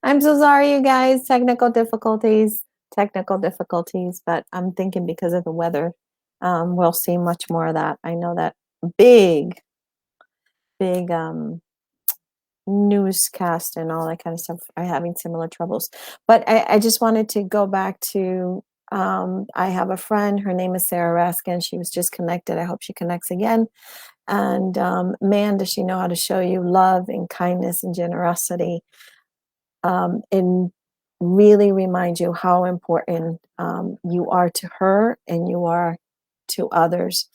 I'm so sorry, you guys. Technical difficulties, but I'm thinking because of the weather, we'll see much more of that. I know that big, big newscast and all that kind of stuff are having similar troubles. But I just wanted to go back to I have a friend, her name is Sarah Raskin. She was just connected. I hope she connects again. And man, does she know how to show you love and kindness and generosity, and really remind you how important you are to her and you are to others.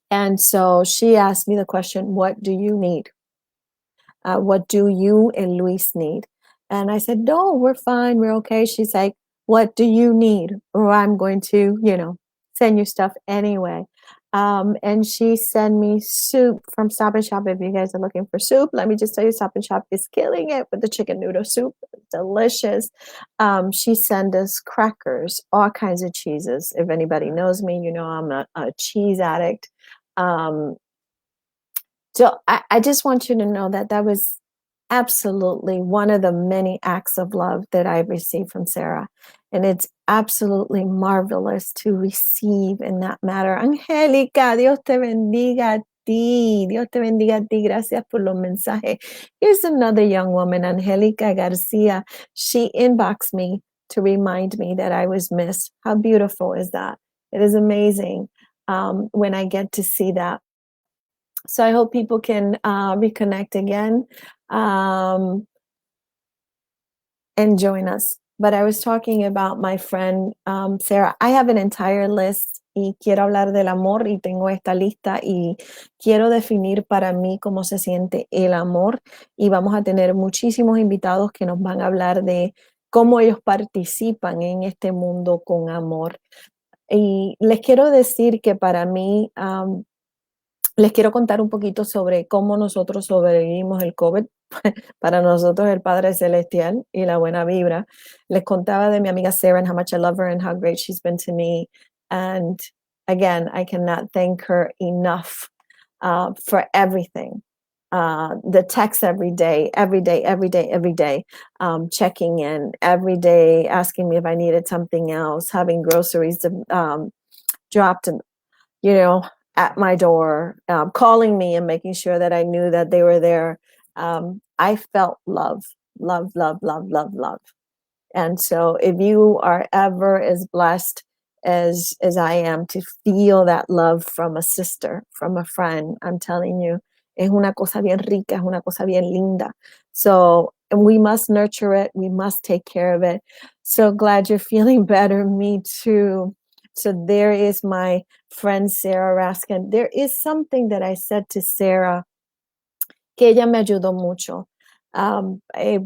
And so she asked me the question, what do you need? What do you and Luis need? And I said, no, we're fine. We're okay. She's like, what do you need? Or I'm going to, send you stuff anyway. And she sent me soup from Stop and Shop. If you guys are looking for soup, let me just tell you, Stop and Shop is killing it with the chicken noodle soup. Delicious. She sent us crackers, all kinds of cheeses. If anybody knows me, I'm a cheese addict. So I just want you to know that that was absolutely one of the many acts of love that I've received from Sarah. And it's absolutely marvelous to receive in that matter. Angélica, Dios te bendiga a ti. Dios te bendiga a ti. Gracias por los mensajes. Here's another young woman, Angélica Garcia. She inboxed me to remind me that I was missed. How beautiful is that? It is amazing when I get to see that. So I hope people can reconnect again and join us. But I was talking about my friend Sarah. I have an entire list y quiero hablar del amor y tengo esta lista y quiero definir para mí cómo se siente el amor y vamos a tener muchísimos invitados que nos van a hablar de cómo ellos participan en este mundo con amor. Y les quiero decir que para mí les quiero contar un poquito sobre cómo nosotros sobrevivimos el COVID. Para nosotros el Padre Celestial y la buena vibra. Les contaba de mi amiga Sarah and how much I love her and how great she's been to me. And again, I cannot thank her enough for everything. The text every day, checking in every day, asking me if I needed something else, having groceries dropped, at my door, calling me and making sure that I knew that they were there. I felt love, love, love, love, love, love. And so if you are ever as blessed as I am to feel that love from a sister, from a friend, I'm telling you, es una cosa bien rica, es una cosa bien linda. So, and we must nurture it. We must take care of it. So glad you're feeling better. Me too. So there is my friend Sarah Raskin. There is something that I said to Sarah que ella me ayudó mucho. It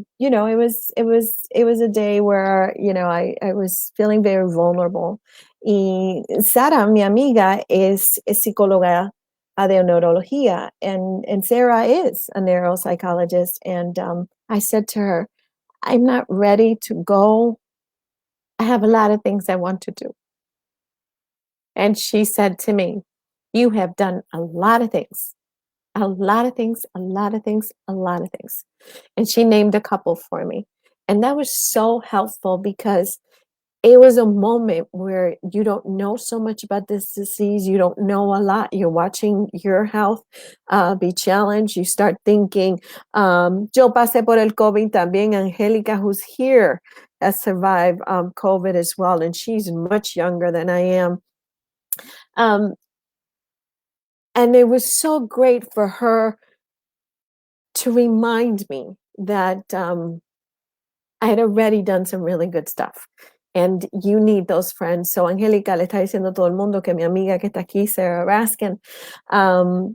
was a day where I was feeling very vulnerable. Y Sara, mi amiga, es psicóloga de neurología, and Sarah is a neuropsychologist. And I said to her, I'm not ready to go. I have a lot of things I want to do. And she said to me, you have done a lot of things. A lot of things, a lot of things, a lot of things. And she named a couple for me. And that was so helpful because it was a moment where you don't know so much about this disease. You don't know a lot. You're watching your health be challenged. You start thinking, yo pasé por el COVID también. Angélica, who's here, has survived COVID as well. And she's much younger than I am. And it was so great for her to remind me that I had already done some really good stuff. And you need those friends. So Angélica le está diciendo a todo el mundo que mi amiga que está aquí, Sarah Raskin,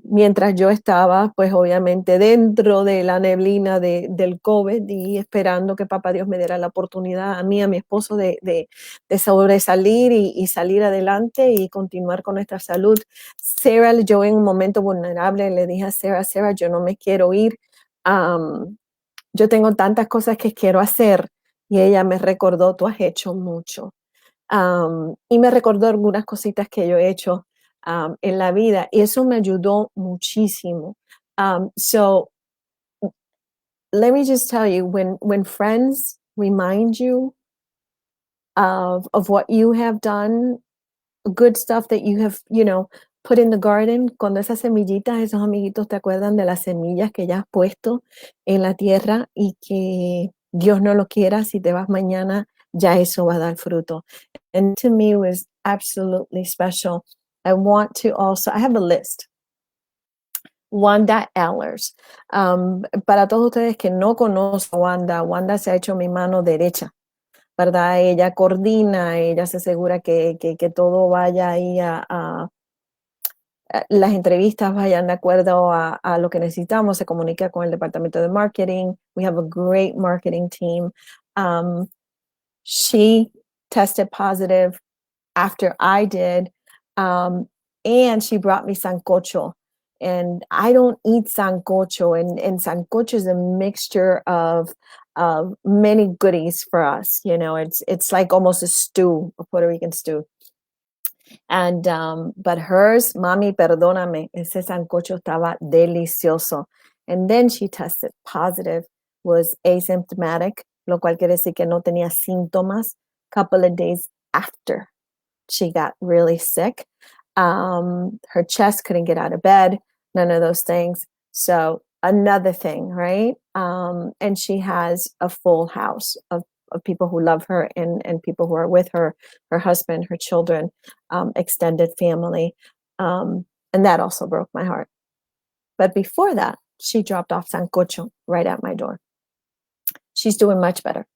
mientras yo estaba, pues obviamente dentro de la neblina del COVID y esperando que Papá Dios me diera la oportunidad a mí, a mi esposo, de sobresalir y salir adelante y continuar con nuestra salud. Sarah, yo en un momento vulnerable le dije a Sarah, yo no me quiero ir. Yo tengo tantas cosas que quiero hacer. Y ella me recordó, tú has hecho mucho. Y me recordó algunas cositas que yo he hecho en la vida. Y eso me ayudó muchísimo. So, let me just tell you, when friends remind you of what you have done, good stuff that you have, put in the garden, cuando esas semillitas, esos amiguitos te acuerdan de las semillas que ya has puesto en la tierra y que Dios no lo quiera, si te vas mañana, ya eso va a dar fruto. And to me was absolutely special. I have a list. Wanda Allers. Para todos ustedes que no conocen a Wanda, Wanda se ha hecho mi mano derecha, ¿verdad? Ella coordina, ella se asegura que todo vaya ahí las entrevistas vayan de acuerdo a lo que necesitamos, se comunica con el departamento de marketing. We have a great marketing team. She tested positive after I did, um, and she brought me sancocho. And I don't eat sancocho, and sancocho is a mixture of many goodies for us. It's like almost a stew, a Puerto Rican stew. And but hers, mami, perdóname, ese sancocho estaba delicioso. And then she tested positive, was asymptomatic, lo cual quiere decir que no tenía síntomas. Couple of days after she got really sick, her chest couldn't get out of bed, none of those things. So another thing, right? And she has a full house of people who love her and people who are with her husband, her children, extended family. And that also broke my heart. But before that, she dropped off sancocho right at my door. She's doing much better.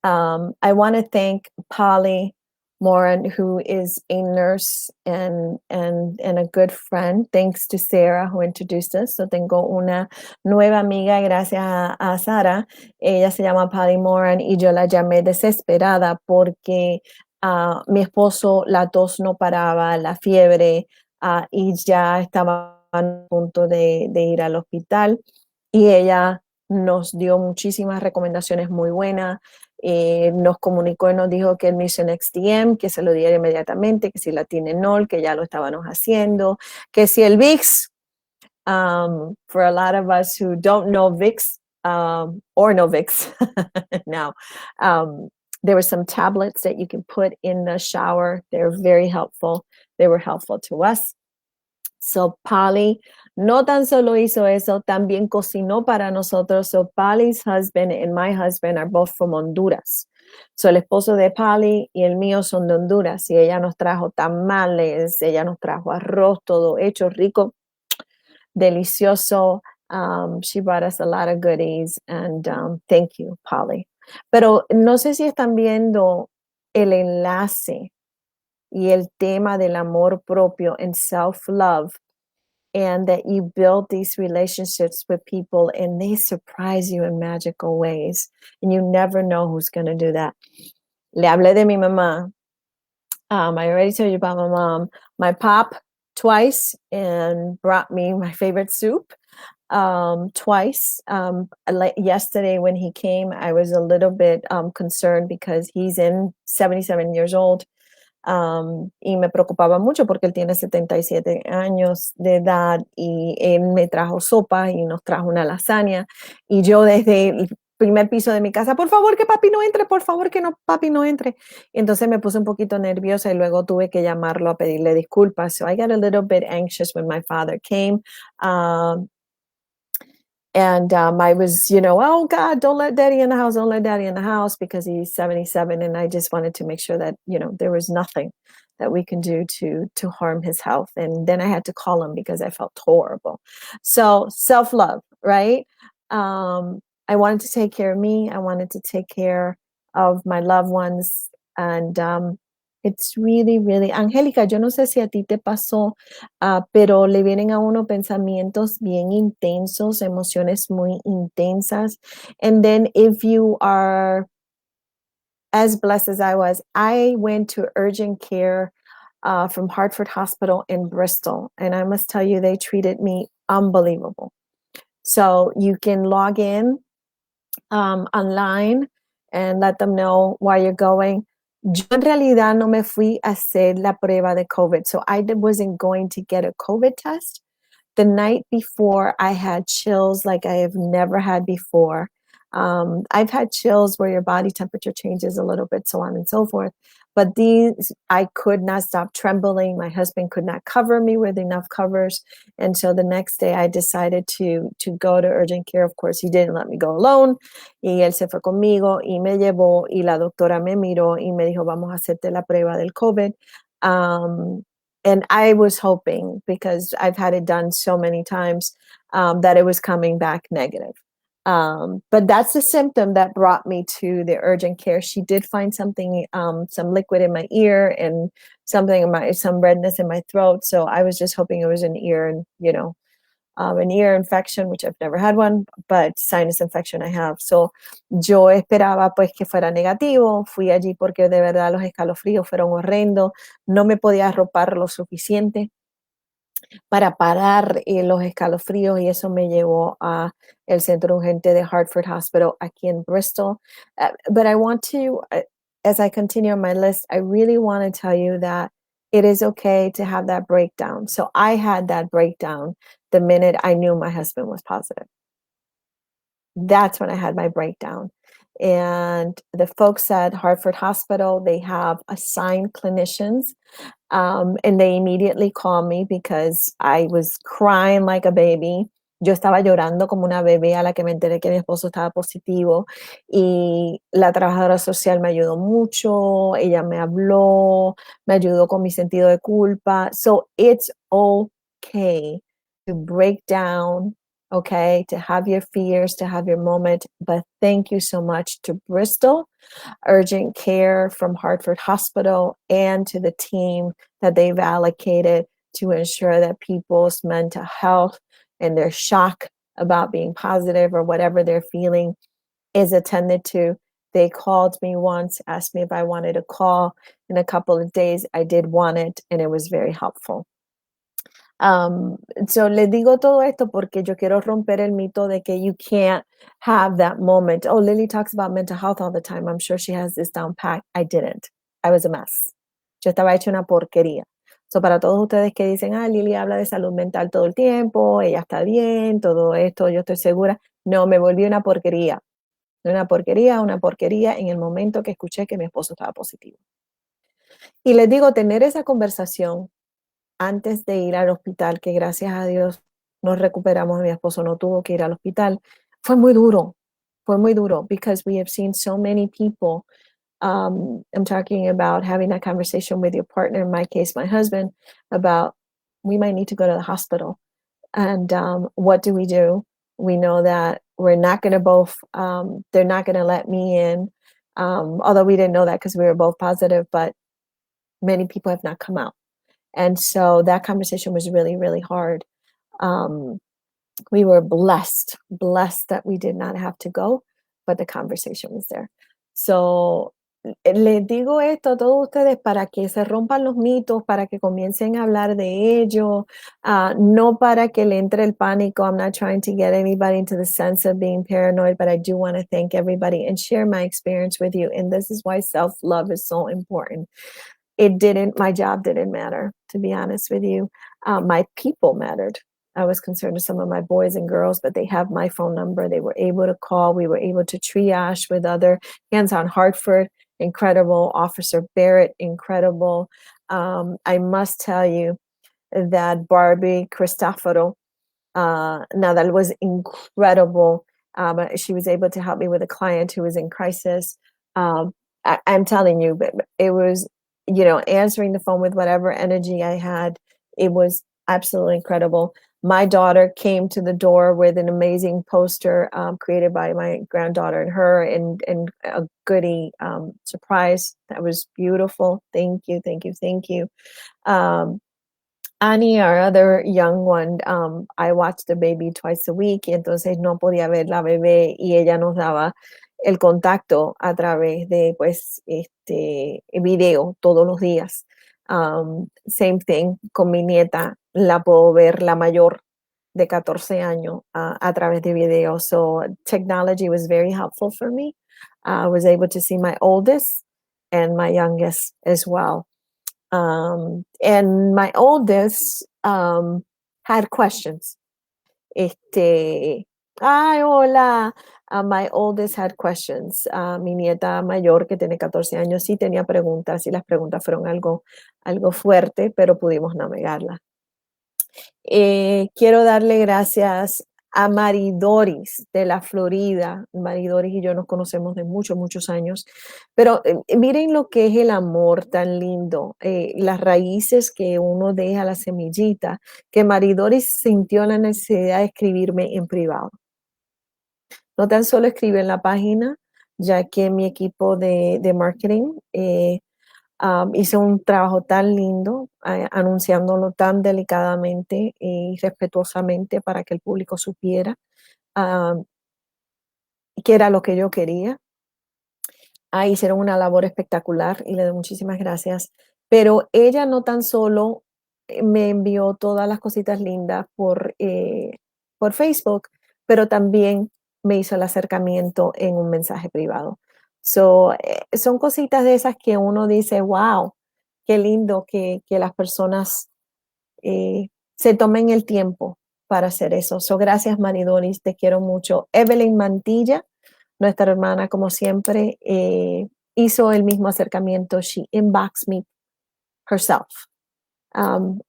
I want to thank Polly Moran, who is a nurse and a good friend. Thanks to Sarah, who introduced us. So tengo una nueva amiga, gracias a Sara. Ella se llama Polly Moran y yo la llamé desesperada porque mi esposo, la tos no paraba, la fiebre, y ya estaba a punto de ir al hospital. Y ella nos dio muchísimas recomendaciones muy buenas. Nos comunicó y nos dijo que el Mission XDM, que se lo diera inmediatamente, que si la Tilenol, que ya lo estábamos haciendo, que si el VIX, for a lot of us who don't know VIX, or know VIX now, there were some tablets that you can put in the shower. They're very helpful. They were helpful to us. So Polly no tan solo hizo eso, también cocinó para nosotros. So Polly's husband and my husband are both from Honduras. So el esposo de Polly y el mío son de Honduras y ella nos trajo tamales, ella nos trajo arroz, todo hecho rico, delicioso. She brought us a lot of goodies and thank you, Polly. Pero no sé si están viendo el enlace y el tema del amor propio and self-love, and that you build these relationships with people and they surprise you in magical ways. And you never know who's going to do that. Le hablé de mi mamá. I already told you about my mom. My pop twice and brought me my favorite soup twice. Yesterday when he came, I was a little bit concerned because he's 77 years old. Y me preocupaba mucho porque él tiene 77 años de edad y él me trajo sopa y nos trajo una lasaña y yo desde el primer piso de mi casa, por favor que papi no entre, por favor que no papi no entre. Y entonces me puse un poquito nerviosa y luego tuve que llamarlo a pedirle disculpas. So I got a little bit anxious when my father came. And I was, oh God, don't let daddy in the house. Don't let daddy in the house because he's 77. And I just wanted to make sure that, there was nothing that we can do to harm his health. And then I had to call him because I felt horrible. So self-love, right? I wanted to take care of me. I wanted to take care of my loved ones. And it's really, really, Angélica, yo no sé si a ti te pasó, pero le vienen a uno pensamientos bien intensos, emociones muy intensas. And then if you are as blessed as I went to urgent care from Hartford Hospital in Bristol. And I must tell you, they treated me unbelievable. So you can log in online and let them know why you're going. Yo en realidad no me fui a hacer la prueba de COVID. So I wasn't going to get a COVID test The night before, I had chills like I have never had before. I've had chills where your body temperature changes a little bit, so on and so forth. But these, I could not stop trembling. My husband could not cover me with enough covers. And so the next day I decided to go to urgent care. Of course, he didn't let me go alone. Y él se fue conmigo y me llevó y la doctora me miró y me dijo, vamos a hacerte la prueba del COVID. Um, and I was hoping, because I've had it done so many times, that it was coming back negative. But that's the symptom that brought me to the urgent care. She did find something, some liquid in my ear and something in some redness in my throat. So I was just hoping it was an ear and, an ear infection, which I've never had one, but sinus infection I have. So yo esperaba pues que fuera negativo. Fui allí porque de verdad los escalofríos fueron horrendos. No me podía arropar lo suficiente para parar los escalofríos, y eso me llevó a el centro urgente de Hartford Hospital aquí en Bristol. But I want to, as I continue on my list, I really want to tell you that it is okay to have that breakdown. So I had that breakdown the minute I knew my husband was positive. That's when I had my breakdown. And the folks at Hartford Hospital, they have assigned clinicians, and they immediately called me because I was crying like a baby. Yo estaba llorando como una bebé a la que me enteré que mi esposo estaba positivo, y la trabajadora social me ayudó mucho, ella me habló, me ayudó con mi sentido de culpa. So it's okay to break down, okay, to have your fears, to have your moment. But thank you so much to Bristol Urgent Care from Hartford Hospital and to the team that they've allocated to ensure that people's mental health and their shock about being positive or whatever they're feeling is attended to. They called me once, asked me if I wanted a call in a couple of days. I did want it, and it was very helpful. So les digo todo esto porque yo quiero romper el mito de que you can't have that moment. Oh, Lily talks about mental health all the time. I'm sure she has this down pat. I didn't. I was a mess. Yo estaba hecha una porquería. So para todos ustedes que dicen, Lily habla de salud mental todo el tiempo, ella está bien, todo esto, yo estoy segura. No, me volví una porquería en el momento que escuché que mi esposo estaba positivo. Y les digo, tener esa conversación antes de ir al hospital, que gracias a Dios nos recuperamos, mi esposo no tuvo que ir al hospital, fue muy duro, because we have seen so many people. I'm talking about having a conversation with your partner, in my case, my husband, about we might need to go to the hospital. And what do? We know that we're not going to both, they're not going to let me in, although we didn't know that because we were both positive, but many people have not come out. And so that conversation was really, really hard. We were blessed that we did not have to go, but the conversation was there. So, les digo esto a todos ustedes para que se rompan los mitos, para que comiencen a hablar de ello, no para que le entre el pánico. I'm not trying to get anybody into the sense of being paranoid, but I do want to thank everybody and share my experience with you. And this is why self-love is so important. My job didn't matter, to be honest with you. My people mattered. I was concerned with some of my boys and girls, but they have my phone number. They were able to call. We were able to triage with other hands on Hartford. Incredible. Officer Barrett, incredible. I must tell you that Barbie Cristoforo, now that was incredible. She was able to help me with a client who was in crisis. I'm telling you, but it was, answering the phone with whatever energy I had. It was absolutely incredible. My daughter came to the door with an amazing poster created by my granddaughter and her, and a goodie surprise that was beautiful. Thank you, thank you, thank you. Annie, our other young one, I watched the baby twice a week, y entonces no podía ver la bebé, y ella nos daba el contacto a través de, pues, video todos los días. Same thing con mi nieta, la puedo ver, la mayor de 14 años, a través de video. So technology was very helpful for me. I was able to see my oldest and my youngest as well. And my oldest had questions. Este, ay, hola. My oldest had questions. Mi nieta mayor, que tiene 14 años, sí tenía preguntas y las preguntas fueron algo fuerte, pero pudimos navegarla. Quiero darle gracias a Maridoris de la Florida. Maridoris y yo nos conocemos de muchos, muchos años, pero miren lo que es el amor tan lindo, las raíces que uno deja, la semillita, que Maridoris sintió la necesidad de escribirme en privado. No tan solo escribe en la página, ya que mi equipo de marketing hizo un trabajo tan lindo, anunciándolo tan delicadamente y respetuosamente para que el público supiera um, qué era lo que yo quería. Hicieron una labor espectacular y le doy muchísimas gracias. Pero ella no tan solo me envió todas las cositas lindas por Facebook, pero también me hizo el acercamiento en un mensaje privado. So, son cositas de esas que uno dice, wow, qué lindo que las personas se tomen el tiempo para hacer eso. So, gracias, Maridoris, te quiero mucho. Evelyn Mantilla, nuestra hermana, como siempre, hizo el mismo acercamiento. She inboxed me herself. Um,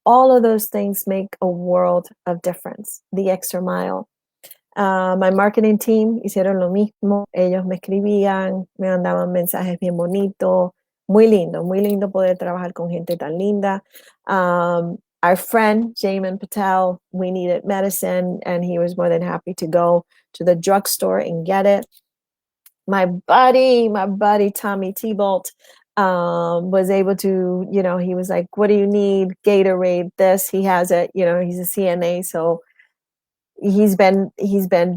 all of those things make a world of difference. The extra mile. My marketing team hicieron lo mismo. Ellos me escribían, me mandaban mensajes bien bonitos. Muy lindo poder trabajar con gente tan linda. Our friend, Jamin Patel, we needed medicine, and he was more than happy to go to the drugstore and get it. My buddy, Tommy T-Bolt, was able to, he was like, what do you need? Gatorade, this, he has it, he's a CNA. So he's been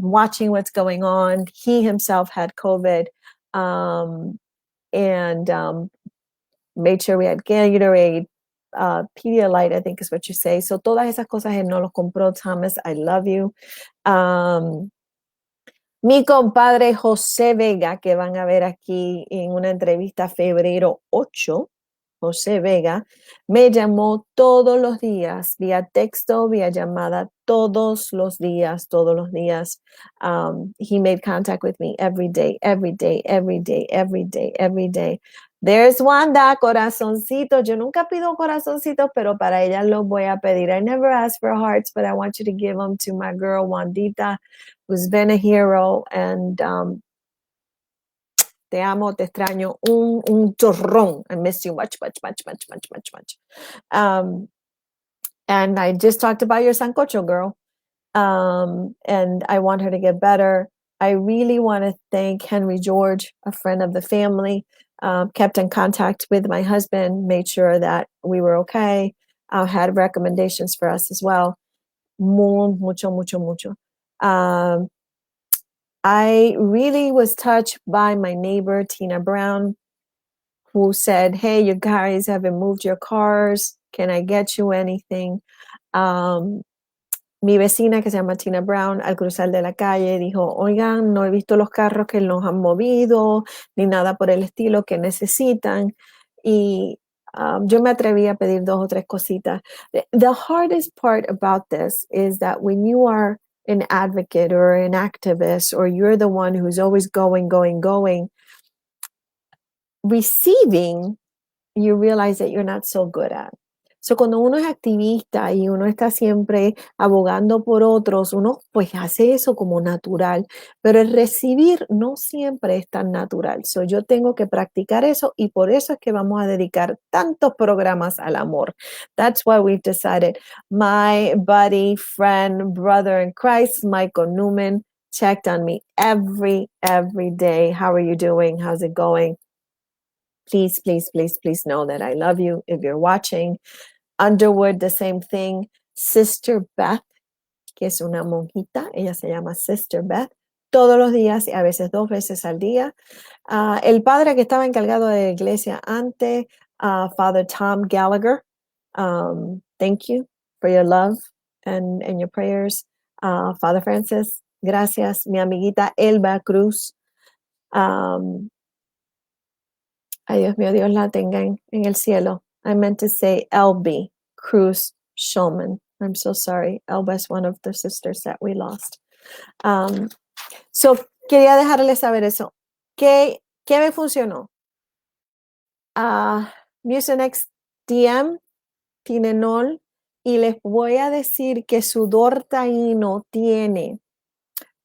watching what's going on. He himself had COVID, and made sure we had Gatorade, Pedialyte, I think is what you say. So todas esas cosas él no los compró. Thomas, I love you. Mi compadre José Vega, que van a ver aquí en una entrevista febrero 8, José Vega, me llamó todos los días, vía texto, vía llamada, todos los días, todos los días. He made contact with me every day, every day, every day, every day, every day. There's Wanda, corazoncitos. Yo nunca pido corazoncitos, pero para ella los voy a pedir. I never ask for hearts, but I want you to give them to my girl, Wandita, who's been a hero, and te amo, te extraño un chorrón. I miss you much, much, much, much, much, much, much. And I just talked about your sancocho, girl. And I want her to get better. I really want to thank Henry George, a friend of the family, kept in contact with my husband, made sure that we were okay, had recommendations for us as well. Mucho, mucho, mucho. I really was touched by my neighbor, Tina Brown, who said, hey, you guys haven't moved your cars. Can I get you anything? Mi vecina, que se llama Tina Brown, al cruzar de la calle dijo, oigan, no he visto los carros que nos han movido, ni nada por el estilo que necesitan. Y yo me atreví a pedir 2 o 3 cositas. The hardest part about this is that when you are an advocate or an activist, or you're the one who's always going, going, going, receiving, you realize that you're not so good at. So, cuando uno es activista y uno está siempre abogando por otros, uno pues hace eso como natural, pero el recibir no siempre es tan natural. So, yo tengo que practicar eso y por eso es que vamos a dedicar tantos programas al amor. That's why we've decided. My buddy, friend, brother in Christ, Michael Newman, checked on me every day. How are you doing? How's it going? Please, please, please, please know that I love you if you're watching. Underwood, the same thing. Sister Beth, que es una monjita, ella se llama Sister Beth, todos los días y a veces 2 veces al día. El padre que estaba encargado de la iglesia antes, Father Tom Gallagher, thank you for your love and your prayers. Father Francis, gracias. Mi amiguita Elba Cruz, ay, Dios mío, Dios la tenga en el cielo. I meant to say LB, Cruz Shulman. I'm so sorry. Elba is one of the sisters that we lost. Um, so, quería dejarles saber eso. ¿Qué me funcionó? Mucinex DM, Tilenol, y les voy a decir que sudor taíno tiene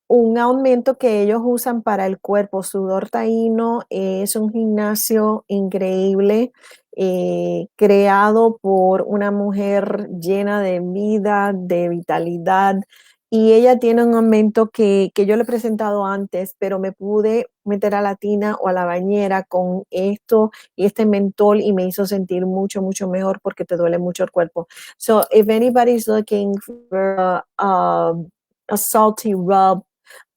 un aumento que ellos usan para el cuerpo. Sudor taíno es un gimnasio increíble, creado por una mujer llena de vida, de vitalidad, y ella tiene un aumento que yo le he presentado antes, pero me pude meter a la tina o a la bañera con esto y este mentol y me hizo sentir mucho, mucho mejor porque te duele mucho el cuerpo. So if anybody's looking for a salty rub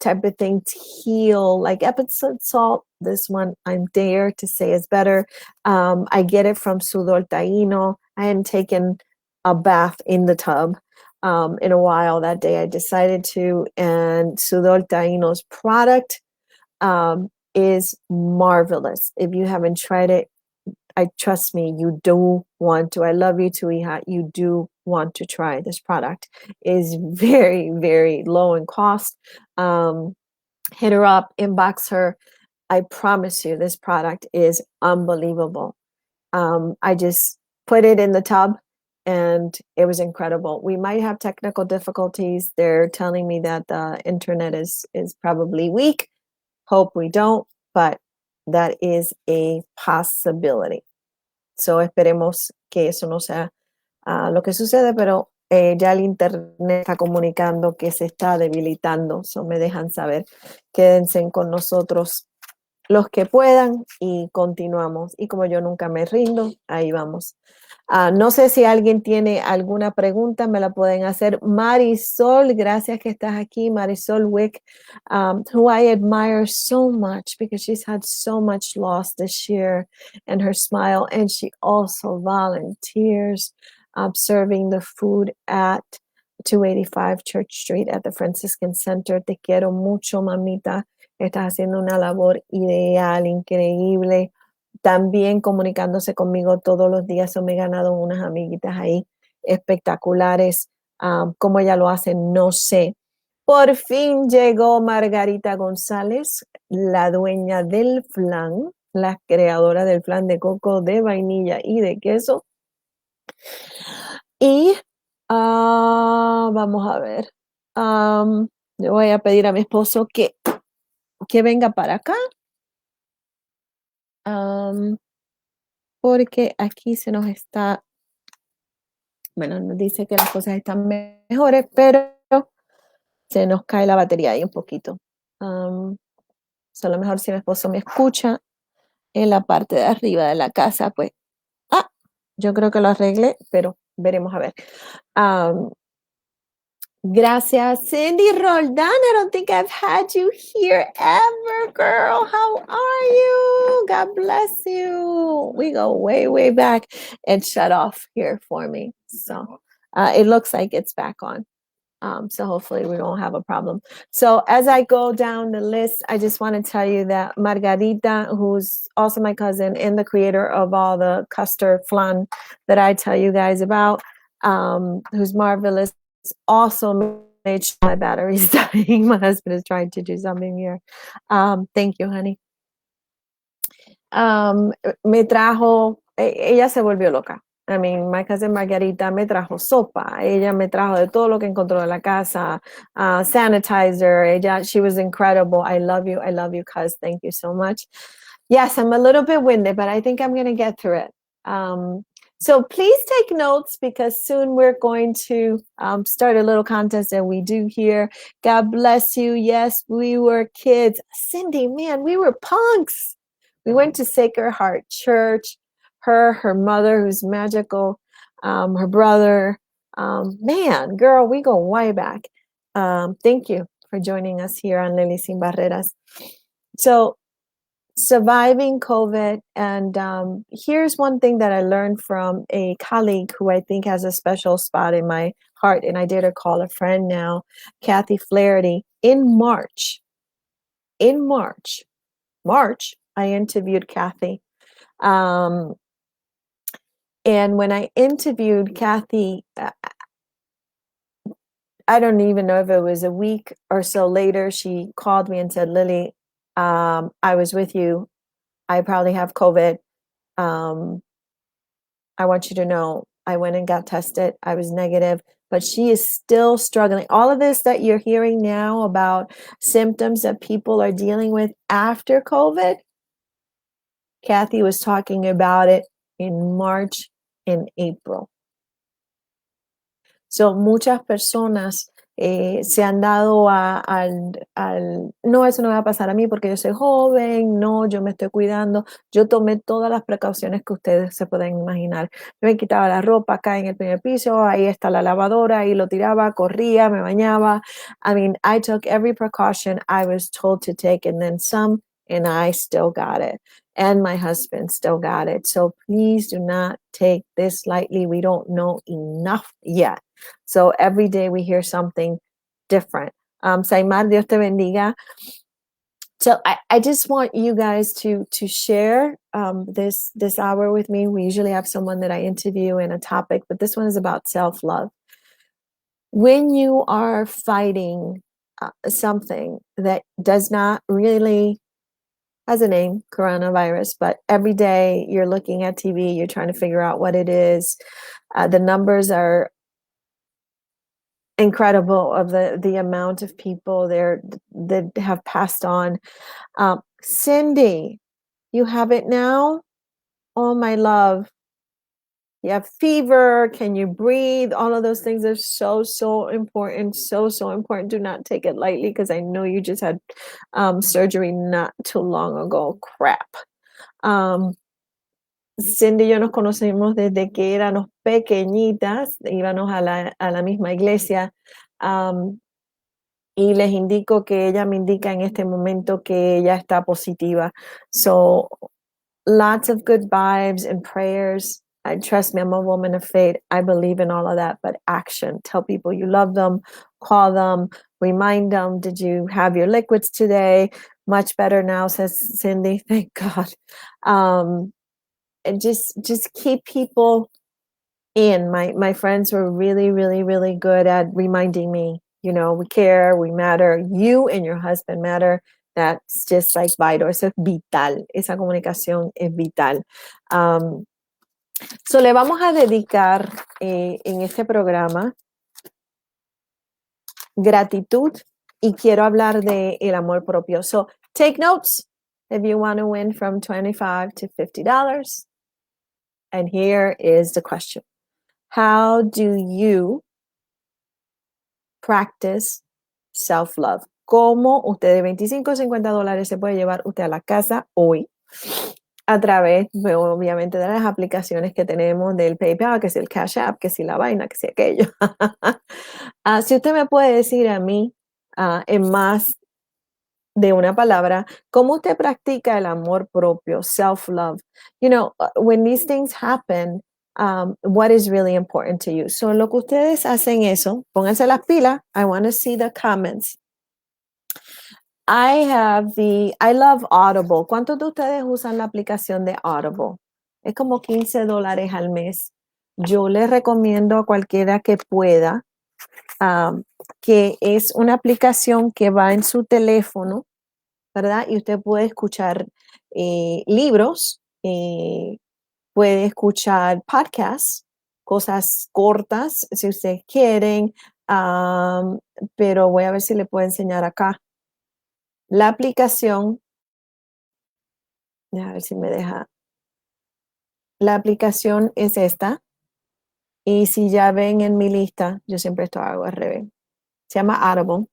type of thing to heal, like Epsom salt. This one I'm dare to say is better. I get it from Sudor Taino. I hadn't taken a bath in the tub in a while. That day I decided to, and Sudor Taino's product is marvelous. If you haven't tried it, I trust me, you do want to. I love you too, Iha. You do want to try this product. It is very, very low in cost. Hit her up, inbox her. I promise you, this product is unbelievable. I just put it in the tub and it was incredible. We might have technical difficulties. They're telling me that the internet is probably weak. Hope we don't, but that is a possibility. So esperemos que eso no sea lo que sucede, pero ya el internet está comunicando que se está debilitando. So me dejan saber. Quédense con nosotros los que puedan y continuamos. Y como yo nunca me rindo, ahí vamos. No sé si alguien tiene alguna pregunta, me la pueden hacer. Marisol, gracias que estás aquí. Marisol Wick, who I admire so much because she's had so much loss this year, and her smile. And she also volunteers serving the food at 285 Church Street at the Franciscan Center. Te quiero mucho, mamita. Estás haciendo una labor ideal, increíble. También comunicándose conmigo todos los días. So me he ganado unas amiguitas ahí espectaculares. Cómo ella lo hace, no sé. Por fin llegó Margarita González, la dueña del flan, la creadora del flan de coco de vainilla y de queso. Y vamos a ver. Le voy a pedir a mi esposo que venga para acá. Porque aquí se nos está, bueno, nos dice que las cosas están mejores, pero se nos cae la batería ahí un poquito. A lo mejor si mi esposo me escucha en la parte de arriba de la casa, pues, yo creo que lo arreglé, pero veremos a ver. Gracias, Cindy Roldan. I don't think I've had you here ever, girl. How are you? God bless you. We go way, way back and shut off here for me. So it looks like it's back on. So hopefully we won't have a problem. So as I go down the list, I just want to tell you that Margarita, who's also my cousin and the creator of all the custard flan that I tell you guys about, who's marvelous, also made sure my battery's dying. My husband is trying to do something here. Thank you, honey. Me trajo, ella se volvió loca. I mean, my cousin Margarita me trajo sopa. Ella me trajo de todo lo que encontró en la casa. Sanitizer. She was incredible. I love you, cuz. Thank you so much. Yes, I'm a little bit winded, but I think I'm going to get through it. So please take notes because soon we're going to start a little contest that we do here. God bless you. Yes, we were kids. Cindy, man, we were punks. We went to Sacred Heart Church. Her mother, who's magical, her brother. Man, girl, we go way back. Thank you for joining us here on Lily Sin Barreras. So surviving COVID. And here's one thing that I learned from a colleague who I think has a special spot in my heart. And I dare to call a friend now, Kathy Flaherty. In March, I interviewed Kathy. And when I interviewed Kathy, I don't even know if it was a week or so later, she called me and said, Lily, I was with you. I probably have COVID. Um, I want you to know I went and got tested. I was negative, but she is still struggling. All of this that you're hearing now about symptoms that people are dealing with after COVID, Kathy was talking about it in March and April. So, muchas personas se han dado no, eso no me va a pasar a mí porque yo soy joven, no, yo me estoy cuidando, yo tomé todas las precauciones que ustedes se pueden imaginar. Yo me quitaba la ropa acá en el primer piso, ahí está la lavadora, ahí lo tiraba, corría, me bañaba. I mean, I took every precaution I was told to take and then some, and I still got it. And my husband still got it. So please do not take this lightly. We don't know enough yet. So every day we hear something different. Saimar, Dios te bendiga. So I just want you guys to share this hour with me. We usually have someone that I interview in a topic, but this one is about self-love. When you are fighting something that does not really has a name, coronavirus, but every day you're looking at TV, you're trying to figure out what it is. The numbers are incredible of the amount of people there that have passed on. Cindy, you have it now? Oh, my love. You have fever. Can you breathe? All of those things are so important. So important. Do not take it lightly because I know you just had surgery not too long ago. Crap. Cindy y yo nos conocemos desde que éramos pequeñitas, íbamos a la misma iglesia. Y les indico que ella me indica en este momento que ella está positiva. So, lots of good vibes and prayers. Trust me, I'm a woman of faith. I believe in all of that, but action. Tell people you love them, call them, remind them, did you have your liquids today? Much better now, says Cindy. Thank God. And just keep people in. My friends were really good at reminding me, we care, we matter, you and your husband matter. That's just like vital. Eso es vital. Esa comunicación es vital. So le vamos a dedicar en este programa gratitud y quiero hablar de el amor propio. So take notes if you want to win from $25 to $50. And here is the question. How do you practice self-love? ¿Cómo usted de 25 o 50 dólares se puede llevar usted a la casa hoy? A través, obviamente, de las aplicaciones que tenemos del PayPal, que es el Cash App, que si la vaina, que si aquello. Si usted me puede decir a mí, en más de una palabra, ¿cómo usted practica el amor propio, self-love? When these things happen, what is really important to you? So, lo que ustedes hacen eso, pónganse las pilas. I want to see the comments. I love Audible. ¿Cuántos de ustedes usan la aplicación de Audible? Es como $15 al mes. Yo les recomiendo a cualquiera que pueda, que es una aplicación que va en su teléfono, ¿verdad? Y usted puede escuchar libros, puede escuchar podcasts, cosas cortas, si ustedes quieren, pero voy a ver si le puedo enseñar acá. La aplicación, a ver si me deja. La aplicación es esta. Y si ya ven en mi lista, yo siempre esto hago al revés. Se llama Audible.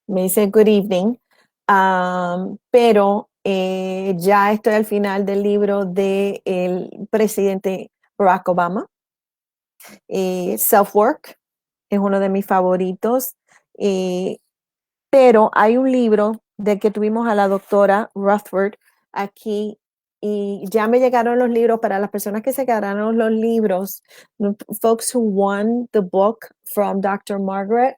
Me dice good evening. Pero ya estoy al final del libro del presidente Barack Obama. Self-Work es uno de mis favoritos. Pero hay un libro del que tuvimos a la doctora Rutherford aquí y ya me llegaron los libros para las personas que se quedaron los libros, folks who won the book from Dr. Margaret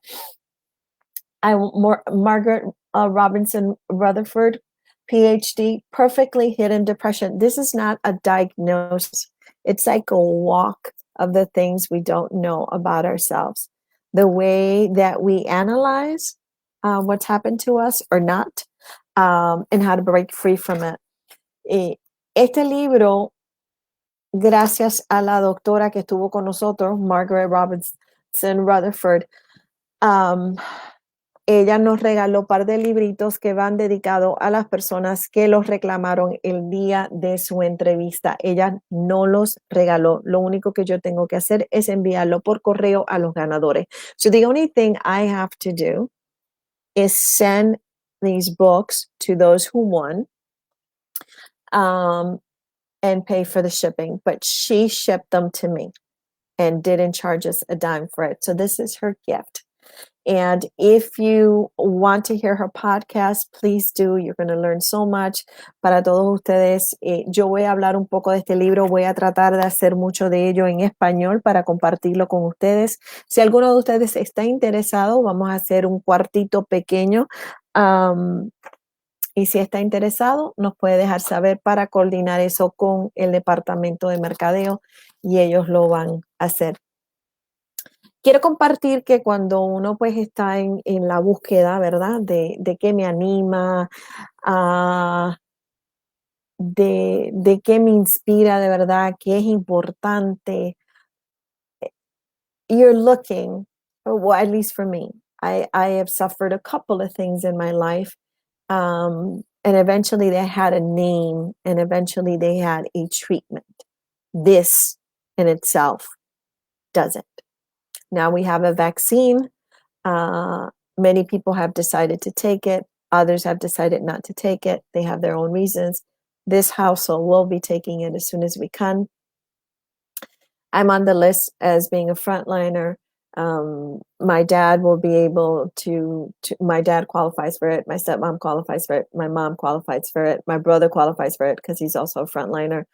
Robinson Rutherford, PhD, Perfectly Hidden Depression. This is not a diagnosis. It's like a walk of the things we don't know about ourselves. the way that we analyze what's happened to us or not, and how to break free from it. Este libro, gracias a la doctora que estuvo con nosotros, Margaret Robinson Rutherford, um, ella nos regaló un par de libritos que van dedicados a las personas que los reclamaron el día de su entrevista. Ella no los regaló. Lo único que yo tengo que hacer es enviarlo por correo a los ganadores. So the only thing I have to do is send these books to those who won, and pay for the shipping. But she shipped them to me and didn't charge us a dime for it. So this is her gift. And if you want to hear her podcast, please do. You're going to learn so much. Para todos ustedes, yo voy a hablar un poco de este libro. Voy a tratar de hacer mucho de ello en español para compartirlo con ustedes. Si alguno de ustedes está interesado, vamos a hacer un cuartito pequeño. Y si está interesado, nos puede dejar saber para coordinar eso con el departamento de mercadeo y ellos lo van a hacer. Quiero compartir que cuando uno pues está en la búsqueda, ¿verdad? De qué me anima, de qué me inspira de verdad, qué es importante, you're looking, well, at least for me, I have suffered a couple of things in my life, and eventually they had a name, and eventually they had a treatment. This in itself doesn't. Now we have a vaccine. Many people have decided to take it. Others have decided not to take it. They have their own reasons. This household will be taking it as soon as we can. I'm on the list as being a frontliner. My dad will be able to, my dad qualifies for it. My stepmom qualifies for it. My mom qualifies for it. My brother qualifies for it because he's also a frontliner.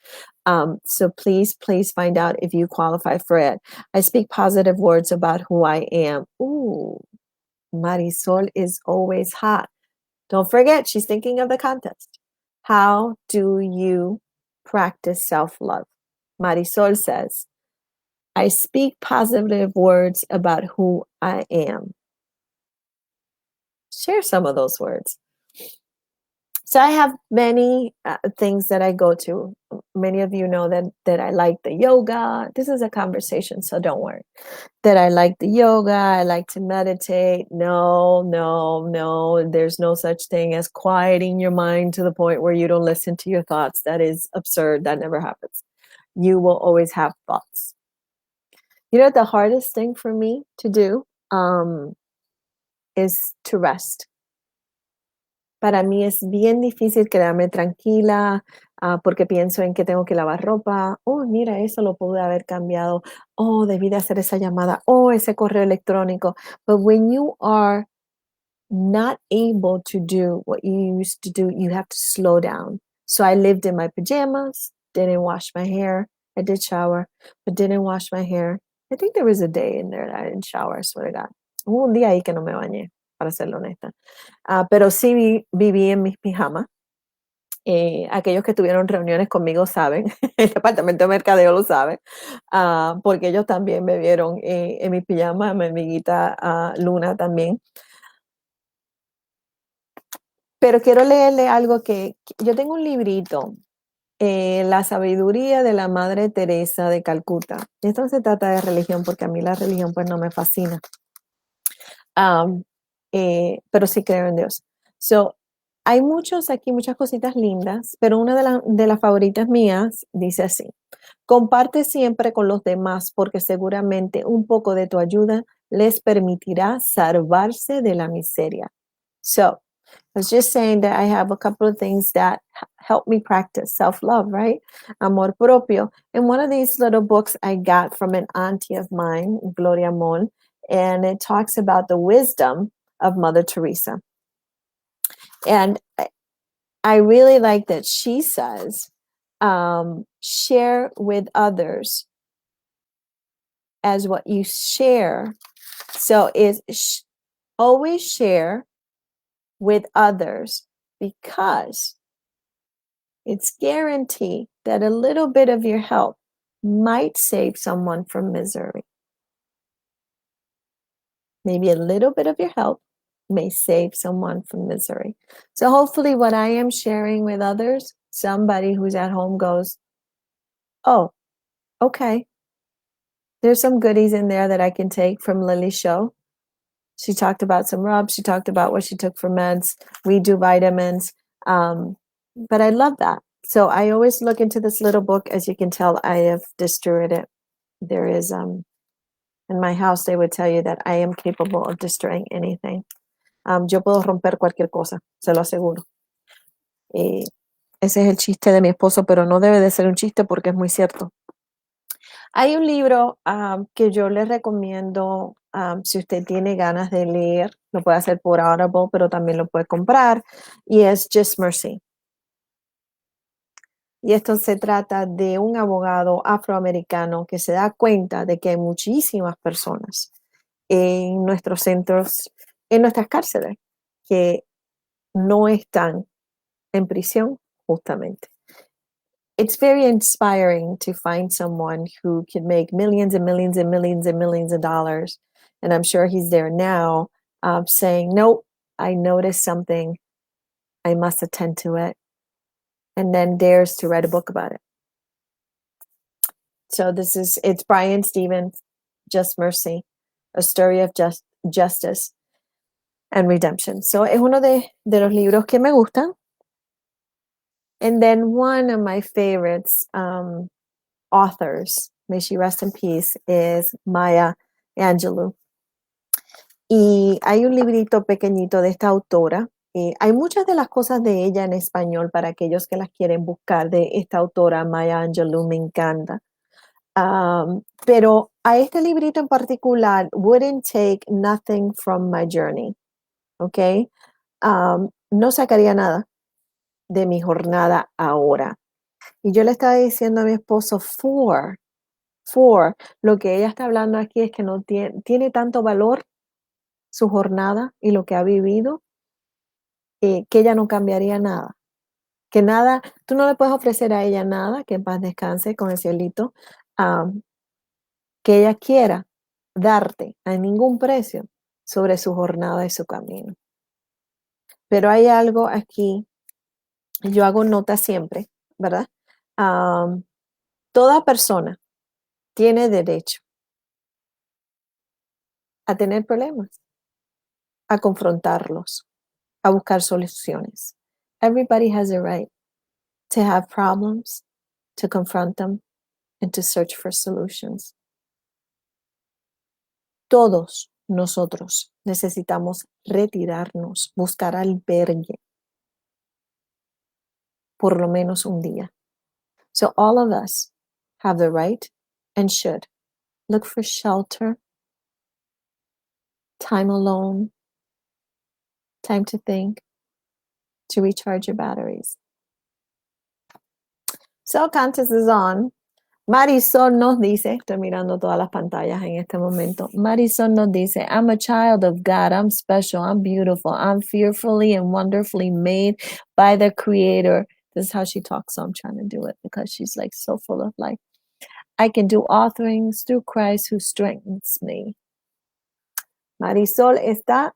So please find out if you qualify for it. I speak positive words about who I am. Ooh, Marisol is always hot. Don't forget, she's thinking of the contest. How do you practice self-love? Marisol says, I speak positive words about who I am. Share some of those words. So I have many things that I go to. Many of you know that I like the yoga. This is a conversation, so don't worry. That I like the yoga. I like to meditate. No. There's no such thing as quieting your mind to the point where you don't listen to your thoughts. That is absurd. That never happens. You will always have thoughts. You know, the hardest thing for me to do is to rest. Para mí es bien difícil quedarme tranquila, porque pienso en que tengo que lavar ropa. Oh, mira, eso lo pude haber cambiado. Oh, debí de hacer esa llamada. Oh, ese correo electrónico. But when you are not able to do what you used to do, you have to slow down. So I lived in my pajamas, didn't wash my hair. I did shower, but didn't wash my hair. I think there was a day in there that I didn't shower, I swear to God. Hubo un día ahí que no me bañé, para ser honesta. Pero sí viví en mis pijamas. Aquellos que tuvieron reuniones conmigo saben, el departamento de mercadeo lo sabe, porque ellos también me vieron en mis pijamas, mi amiguita Luna también. Pero quiero leerle algo que yo tengo un librito, La sabiduría de la Madre Teresa de Calcuta. Esto no se trata de religión, porque a mí la religión pues no me fascina. Pero sí creo en Dios. So, hay muchas cositas lindas, pero una de las favoritas mías dice así: comparte siempre con los demás porque seguramente un poco de tu ayuda les permitirá salvarse de la miseria. So, I was just saying that I have a couple of things that help me practice self-love, right? Amor Propio. And one of these little books I got from an auntie of mine, Gloria Mon, and it talks about the wisdom of Mother Teresa. And I really like that she says, share with others as what you share. So it's always share with others, because it's guaranteed that a little bit of your help might save someone from misery. maybe a little bit of your help may save someone from misery. So hopefully what I am sharing with others, somebody who's at home goes, oh, okay, there's some goodies in there that I can take from Lily's show. She talked about some rubs. She talked about what she took for meds. We do vitamins. But I love that. So I always look into this little book. As you can tell, I have destroyed it. There is, in my house, they would tell you that I am capable of destroying anything. Yo puedo romper cualquier cosa, se lo aseguro. Y ese es el chiste de mi esposo, pero no debe de ser un chiste porque es muy cierto. Hay un libro que yo les recomiendo si usted tiene ganas de leer, lo puede hacer por Audible, pero también lo puede comprar, y es Just Mercy. Y esto se trata de un abogado afroamericano que se da cuenta de que hay muchísimas personas en nuestros centros, en nuestras cárceles, que no están en prisión justamente. It's very inspiring to find someone who can make millions and millions and millions and millions of dollars. And I'm sure he's there now saying, nope, I noticed something. I must attend to it. And then dares to write a book about it. So it's Brian Stevens, Just Mercy, a story of justice and redemption. So es uno de los libros que me gustan. And then one of my favorites, authors, may she rest in peace, is Maya Angelou. Y hay un librito pequeñito de esta autora. Hay muchas de las cosas de ella en español para aquellos que las quieren buscar, de esta autora, Maya Angelou, me encanta. Pero a este librito en particular, Wouldn't Take Nothing from My Journey, ¿ok? No sacaría nada de mi jornada ahora. Y yo le estaba diciendo a mi esposo, lo que ella está hablando aquí es que no tiene tanto valor su jornada y lo que ha vivido, que ella no cambiaría nada. Que nada, tú no le puedes ofrecer a ella nada, que en paz descanse con el cielito, que ella quiera darte a ningún precio sobre su jornada y su camino. Pero hay algo aquí, yo hago nota siempre, ¿verdad? Toda persona tiene derecho a tener problemas, a confrontarlos, a buscar soluciones. Everybody has a right to have problems, to confront them, and to search for solutions. Todos nosotros necesitamos retirarnos, buscar albergue, por lo menos un día. So all of us have the right and should look for shelter, time alone, time to think, to recharge your batteries. So Contest is on. Marisol nos dice, estoy mirando todas las pantallas en este momento. Marisol nos dice, I'm a child of God. I'm special. I'm beautiful. I'm fearfully and wonderfully made by the Creator. This is how she talks, so I'm trying to do it because she's like so full of life. I can do all things through Christ who strengthens me. Marisol está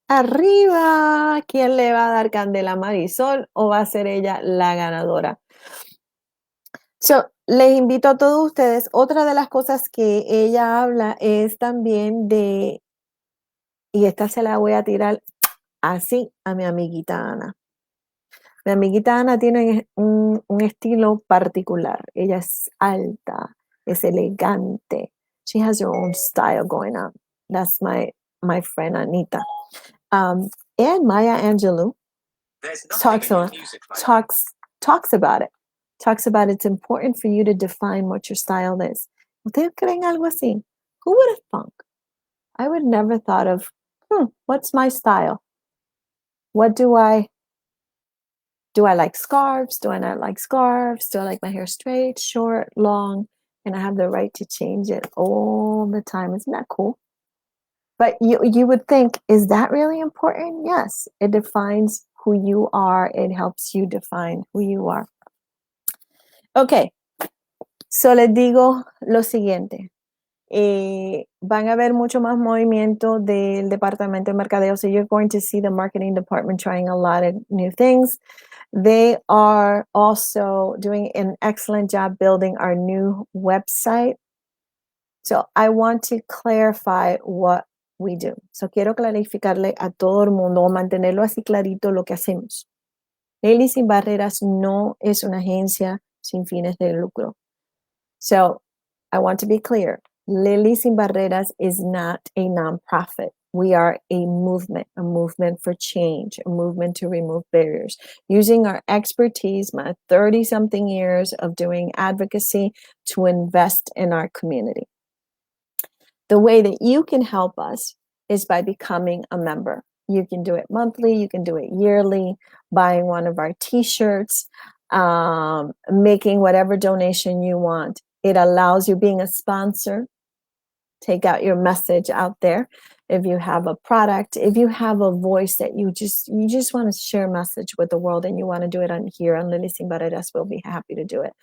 arriba. ¿Quién le va a dar candela a Marisol o va a ser ella la ganadora? So, les invito a todos ustedes. Otra de las cosas que ella habla es también de, y esta se la voy a tirar así a mi amiguita Ana. Mi amiguita Ana tiene un estilo particular. Ella es alta, es elegante. She has her own style going on. That's my friend Anita. And Maya Angelou talks about it. Talks about it's important for you to define what your style is. ¿Ustedes creen algo así? Who would have thunk? I would never thought of, what's my style? What do I like scarves? Do I not like scarves? Do I like my hair straight, short, long? And I have the right to change it all the time. Isn't that cool? But you would think, is that really important? Yes, it defines who you are. It helps you define who you are. Ok, so les digo lo siguiente. Van a haber mucho más movimiento del departamento de mercadeo. So you're going to see the marketing department trying a lot of new things. They are also doing an excellent job building our new website. So I want to clarify what we do. So quiero clarificarle a todo el mundo o mantenerlo así clarito lo que hacemos. Lely Sin Barreras no es una agencia sin fines de lucro. So I want to be clear. Lily Sin Barreras is not a nonprofit. We are a movement for change, a movement to remove barriers. Using our expertise, my 30-something years of doing advocacy to invest in our community. The way that you can help us is by becoming a member. You can do it monthly, you can do it yearly, buying one of our t-shirts, making whatever donation you want. It allows you, being a sponsor, take out your message out there. If you have a product, if you have a voice that you just want to share a message with the world and you want to do it on here on Lily Sin Barreras, we'll be happy to do it.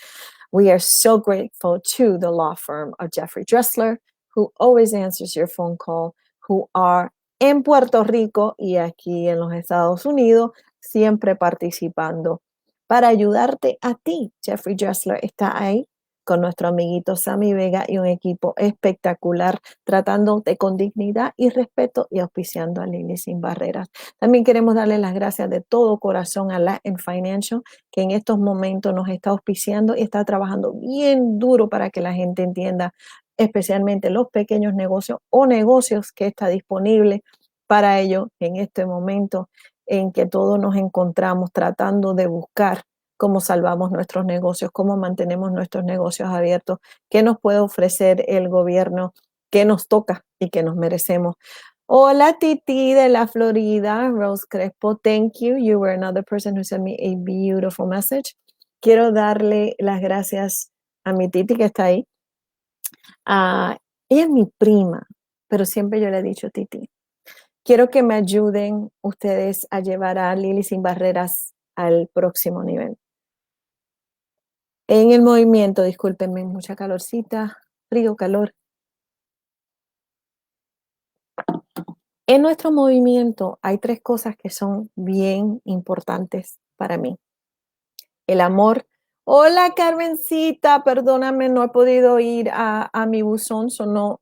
We are so grateful to the law firm of Jeffrey Dressler, who always answers your phone call, who are en Puerto Rico y aquí en los Estados Unidos, siempre participando para ayudarte a ti. Jeffrey Dressler está ahí con nuestro amiguito Sammy Vega y un equipo espectacular, tratándote con dignidad y respeto y auspiciando a Lily Sin Barreras. También queremos darle las gracias de todo corazón a Latin Financial, que en estos momentos nos está auspiciando y está trabajando bien duro para que la gente entienda, especialmente los pequeños negocios o negocios que está disponible para ellos en este momento en que todos nos encontramos tratando de buscar cómo salvamos nuestros negocios, cómo mantenemos nuestros negocios abiertos, qué nos puede ofrecer el gobierno, qué nos toca y qué nos merecemos. Hola Titi de la Florida, Rose Crespo, thank you. You were another person who sent me a beautiful message. Quiero darle las gracias a mi Titi que está ahí. Ella es mi prima, pero siempre yo le he dicho, Titi, quiero que me ayuden ustedes a llevar a Lily Sin Barreras al próximo nivel. En el movimiento, discúlpenme, mucha calorcita, frío, calor. En nuestro movimiento hay 3 cosas que son bien importantes para mí. El amor. Hola, Carmencita, perdóname, no he podido ir a mi buzón,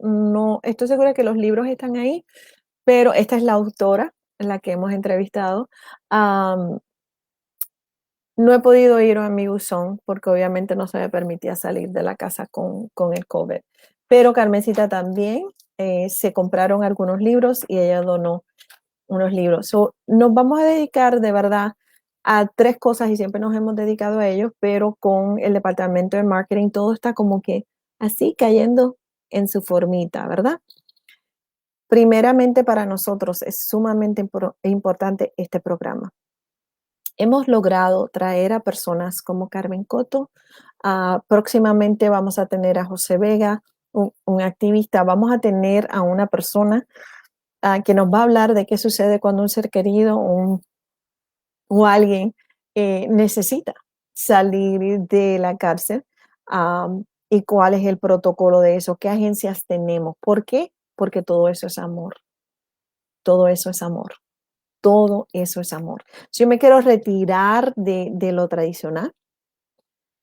no, estoy segura que los libros están ahí, pero esta es la autora, la que hemos entrevistado. No he podido ir a mi buzón porque obviamente no se me permitía salir de la casa con el COVID. Pero Carmencita también se compraron algunos libros y ella donó unos libros. So, nos vamos a dedicar de verdad a 3 cosas y siempre nos hemos dedicado a ellos, pero con el departamento de marketing todo está como que así cayendo en su formita, ¿verdad? Primeramente para nosotros es sumamente importante este programa. Hemos logrado traer a personas como Carmen Coto. Próximamente vamos a tener a José Vega, un activista. Vamos a tener a una persona que nos va a hablar de qué sucede cuando un ser querido o alguien necesita salir de la cárcel y cuál es el protocolo de eso, qué agencias tenemos. ¿Por qué? Porque todo eso es amor. Todo eso es amor. Todo eso es amor. Si yo me quiero retirar de lo tradicional,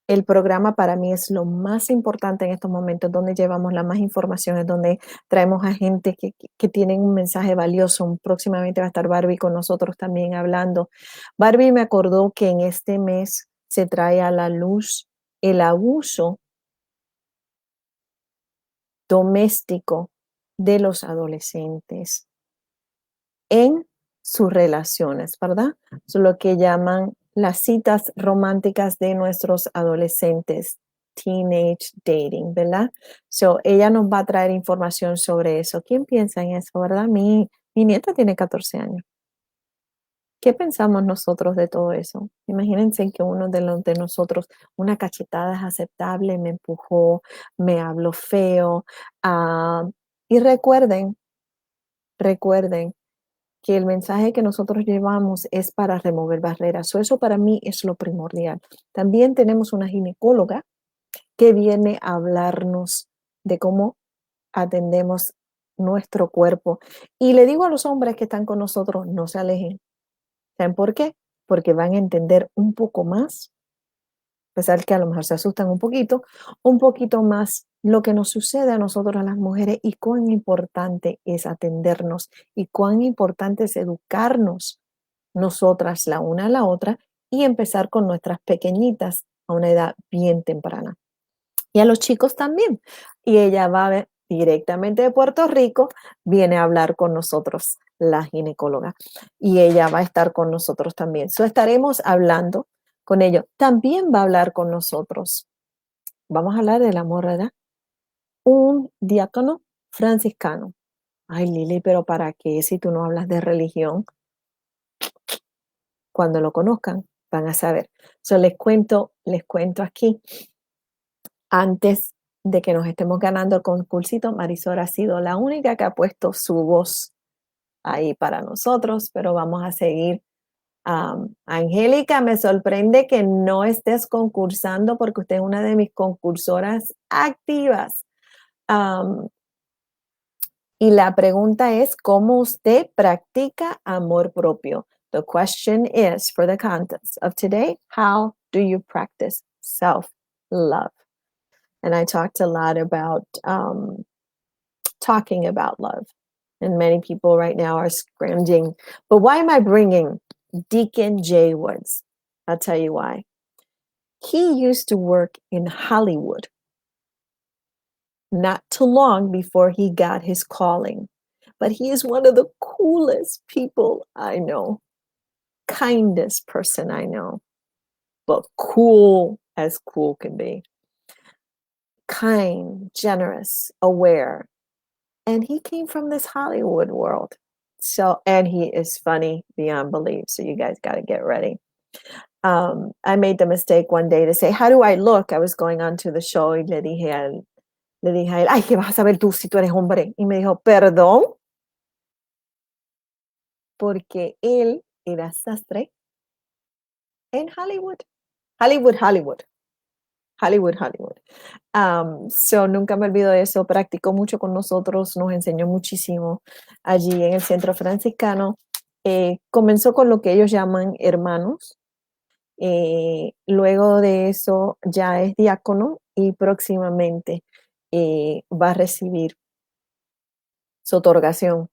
el programa para mí es lo más importante en estos momentos, donde llevamos la más información, es donde traemos a gente que tienen un mensaje valioso. Próximamente va a estar Barbie con nosotros también hablando. Barbie me acordó que en este mes se trae a la luz el abuso doméstico de los adolescentes en sus relaciones, ¿verdad? Es lo que llaman las citas románticas de nuestros adolescentes, teenage dating, ¿verdad? So, ella nos va a traer información sobre eso. ¿Quién piensa en eso, verdad? Mi nieta tiene 14 años. ¿Qué pensamos nosotros de todo eso? Imagínense que uno de nosotros, una cachetada es aceptable, me empujó, me habló feo. Y recuerden que el mensaje que nosotros llevamos es para remover barreras. Eso para mí es lo primordial. También tenemos una ginecóloga que viene a hablarnos de cómo atendemos nuestro cuerpo. Y le digo a los hombres que están con nosotros, no se alejen. ¿Saben por qué? Porque van a entender un poco más, a pesar que a lo mejor se asustan un poquito más lo que nos sucede a nosotros, a las mujeres, y cuán importante es atendernos y cuán importante es educarnos nosotras la una a la otra y empezar con nuestras pequeñitas a una edad bien temprana. Y a los chicos también. Y ella va a ver directamente de Puerto Rico, viene a hablar con nosotros, la ginecóloga. Y ella va a estar con nosotros también. So, estaremos hablando con ellos. También va a hablar con nosotros. Vamos a hablar del amor, ¿verdad? Un diácono franciscano. Ay, Lili, pero ¿para qué si tú no hablas de religión? Cuando lo conozcan, van a saber. So, les cuento aquí. Antes de que nos estemos ganando el concursito, Marisol ha sido la única que ha puesto su voz ahí para nosotros, pero vamos a seguir. Angélica, me sorprende que no estés concursando porque usted es una de mis concursoras activas. Am, y la pregunta es, ¿cómo usted practica amor propio? The question is, for the contest of today, how do you practice self-love? And I talked a lot about talking about love. And many people right now are scrounging. But why am I bringing Deacon Jay Woods? I'll tell you why. He used to work in Hollywood not too long before he got his calling. But he is one of the coolest people I know, kindest person I know, but cool as cool can be. Kind, generous, aware, and he came from this Hollywood world. So, and he is funny beyond belief. So you guys got to get ready. I made the mistake one day to say, how do I look? I was going on to the show y le dije a él, ay, ¿qué vas a saber tú si tú eres hombre? Y me dijo, perdón, porque él era sastre en Hollywood. Hollywood, Hollywood. Hollywood, Hollywood. So nunca me olvido de eso, practicó mucho con nosotros, nos enseñó muchísimo allí en el centro franciscano. Comenzó con lo que ellos llaman hermanos, luego de eso ya es diácono y próximamente va a recibir su otorgación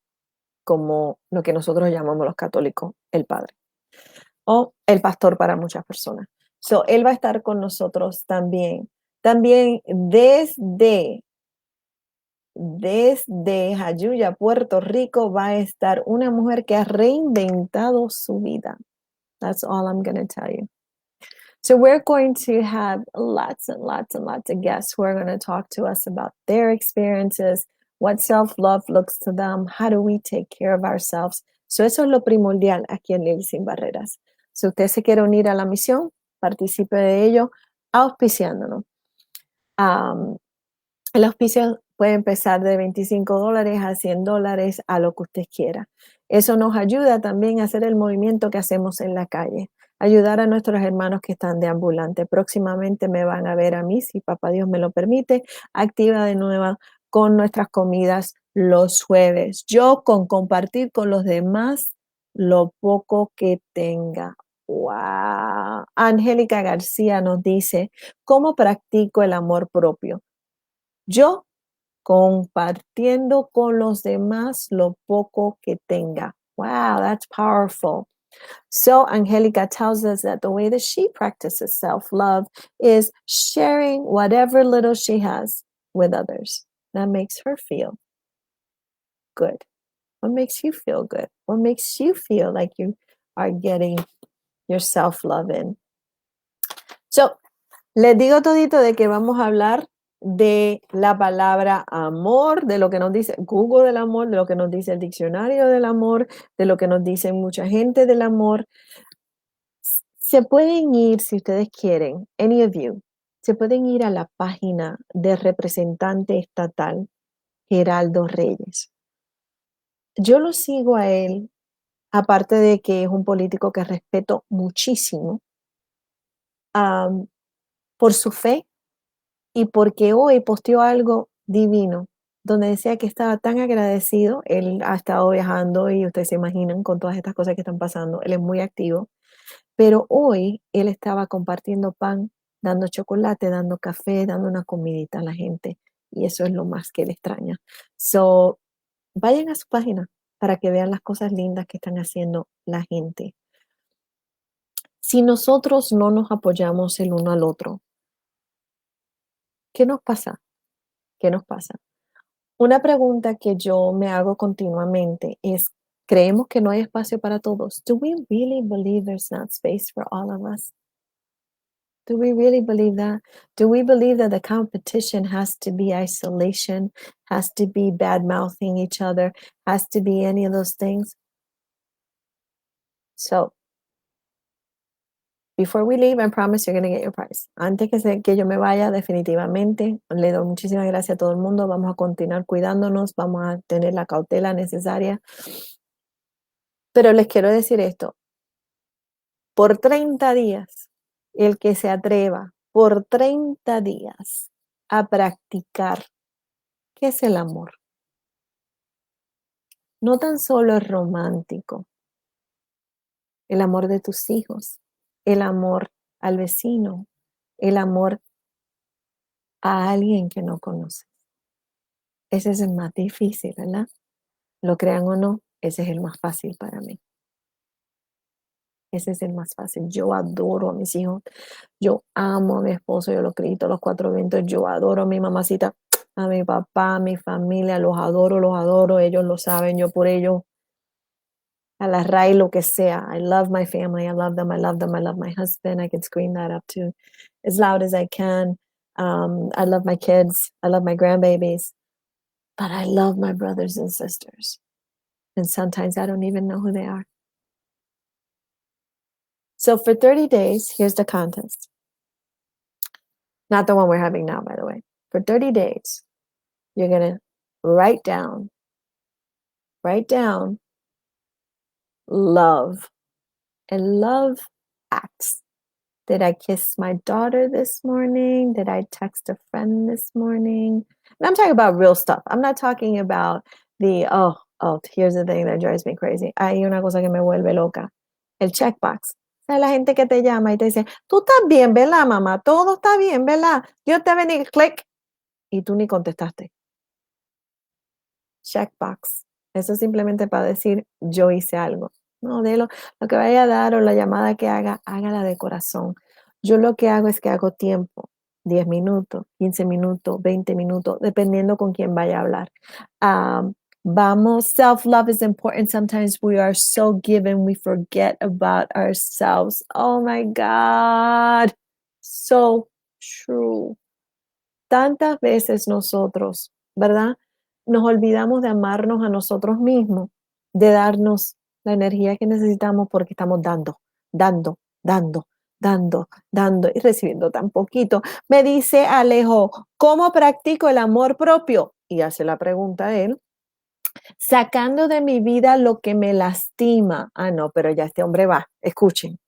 como lo que nosotros llamamos los católicos, el padre o el pastor para muchas personas. So, él va a estar con nosotros también. También desde Jayuya, Puerto Rico, va a estar una mujer que ha reinventado su vida. That's all I'm going to tell you. So we're going to have lots and lots and lots of guests who are going to talk to us about their experiences, what self-love looks to them, how do we take care of ourselves. So eso es lo primordial aquí en Lil Sin Barreras. Si usted se quiere unir a la misión, participe de ello auspiciándonos. El auspicio puede empezar de $25 a $100 a lo que usted quiera. Eso nos ayuda también a hacer el movimiento que hacemos en la calle, ayudar a nuestros hermanos que están deambulantes. Próximamente me van a ver a mí, si papá Dios me lo permite, activa de nuevo con nuestras comidas los jueves. Yo con compartir con los demás lo poco que tenga. ¡Wow! Angélica García nos dice, ¿cómo practico el amor propio? Yo compartiendo con los demás lo poco que tenga. Wow, that's powerful. So Angelica tells us that the way that she practices self-love is sharing whatever little she has with others. That makes her feel good. What makes you feel good? What makes you feel like you are getting your self-love in? So, les digo todito de que vamos a hablar de la palabra amor, de lo que nos dice Google del amor, de lo que nos dice el diccionario del amor, de lo que nos dice mucha gente del amor. Se pueden ir, si ustedes quieren, any of you, se pueden ir a la página del representante estatal, Geraldo Reyes. Yo lo sigo a él, aparte de que es un político que respeto muchísimo, por su fe y porque hoy posteó algo divino. donde decía que estaba tan agradecido. Él ha estado viajando y ustedes se imaginan con todas estas cosas que están pasando. Él es muy activo, pero hoy él estaba compartiendo pan, dando chocolate, dando café, dando una comidita a la gente. Y eso es lo más que él extraña. So, vayan a su página para que vean las cosas lindas que están haciendo la gente. Si nosotros no nos apoyamos el uno al otro, ¿qué nos pasa? ¿Qué nos pasa? Una pregunta que yo me hago continuamente es, ¿creemos que no hay espacio para todos? Do we really believe there's not space for all of us? Do we really believe that? Do we believe that the competition has to be isolation, has to be bad mouthing each other, has to be any of those things? So, before we leave, I promise you're going to get your prize. Antes que yo me vaya, definitivamente, le doy muchísimas gracias a todo el mundo. Vamos a continuar cuidándonos, vamos a tener la cautela necesaria. Pero les quiero decir esto, por 30 días, el que se atreva por 30 días a practicar qué es el amor. No tan solo es romántico, el amor de tus hijos, el amor al vecino, el amor a alguien que no conoces. Ese es el más difícil, ¿verdad? Lo crean o no, ese es el más fácil para mí. Ese es el más fácil. Yo adoro a mis hijos. Yo amo a mi esposo, yo lo grito a los cuatro vientos. Yo adoro a mi mamacita, a mi papá, a mi familia. Los adoro, los adoro. Ellos lo saben, yo por ellos. A la raíz, lo que sea. I love my family. I love them. I love them. I love my husband. I can scream that up too as loud as I can. I love my kids. I love my grandbabies. But I love my brothers and sisters. And sometimes I don't even know who they are. So for 30 days, here's the contest. Not the one we're having now, by the way. For 30 days, you're going to write down love and love acts. Did I kiss my daughter this morning? Did I text a friend this morning? And I'm talking about real stuff. I'm not talking about here's the thing that drives me crazy. Hay una cosa que me vuelve loca. El checkbox. O sea, la gente que te llama y te dice, tú estás bien, ¿verdad, mamá? Todo está bien, ¿verdad? Dios te bendiga, click. Y tú ni contestaste. Checkbox. Eso es simplemente para decir, yo hice algo. No, de lo que vaya a dar o la llamada que haga, hágala de corazón. Yo lo que hago es que hago tiempo, 10 minutos, 15 minutos, 20 minutos, dependiendo con quién vaya a hablar. Self-love is important. Sometimes we are so given, we forget about ourselves. Oh my God. So true. Tantas veces nosotros, ¿verdad? Nos olvidamos de amarnos a nosotros mismos, de darnos la energía que necesitamos porque estamos dando, dando, dando, dando, dando y recibiendo tan poquito. Me dice Alejo, ¿cómo practico el amor propio? Y hace la pregunta a él, sacando de mi vida lo que me lastima. Ah, no, pero ya este hombre va, escuchen.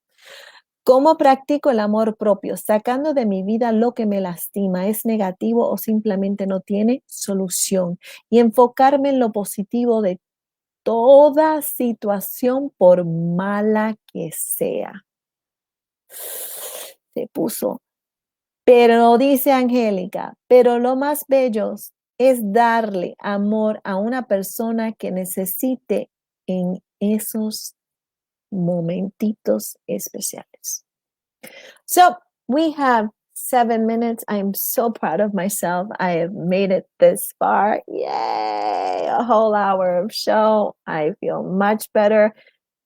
¿Cómo practico el amor propio? Sacando de mi vida lo que me lastima, es negativo o simplemente no tiene solución. Y enfocarme en lo positivo de toda situación, por mala que sea. Se puso. Pero dice Angélica, pero lo más bello es darle amor a una persona que necesite en esos momentitos especiales. So we have 7 minutes. I am so proud of myself. I have made it this far. Yay! A whole hour of show. I feel much better.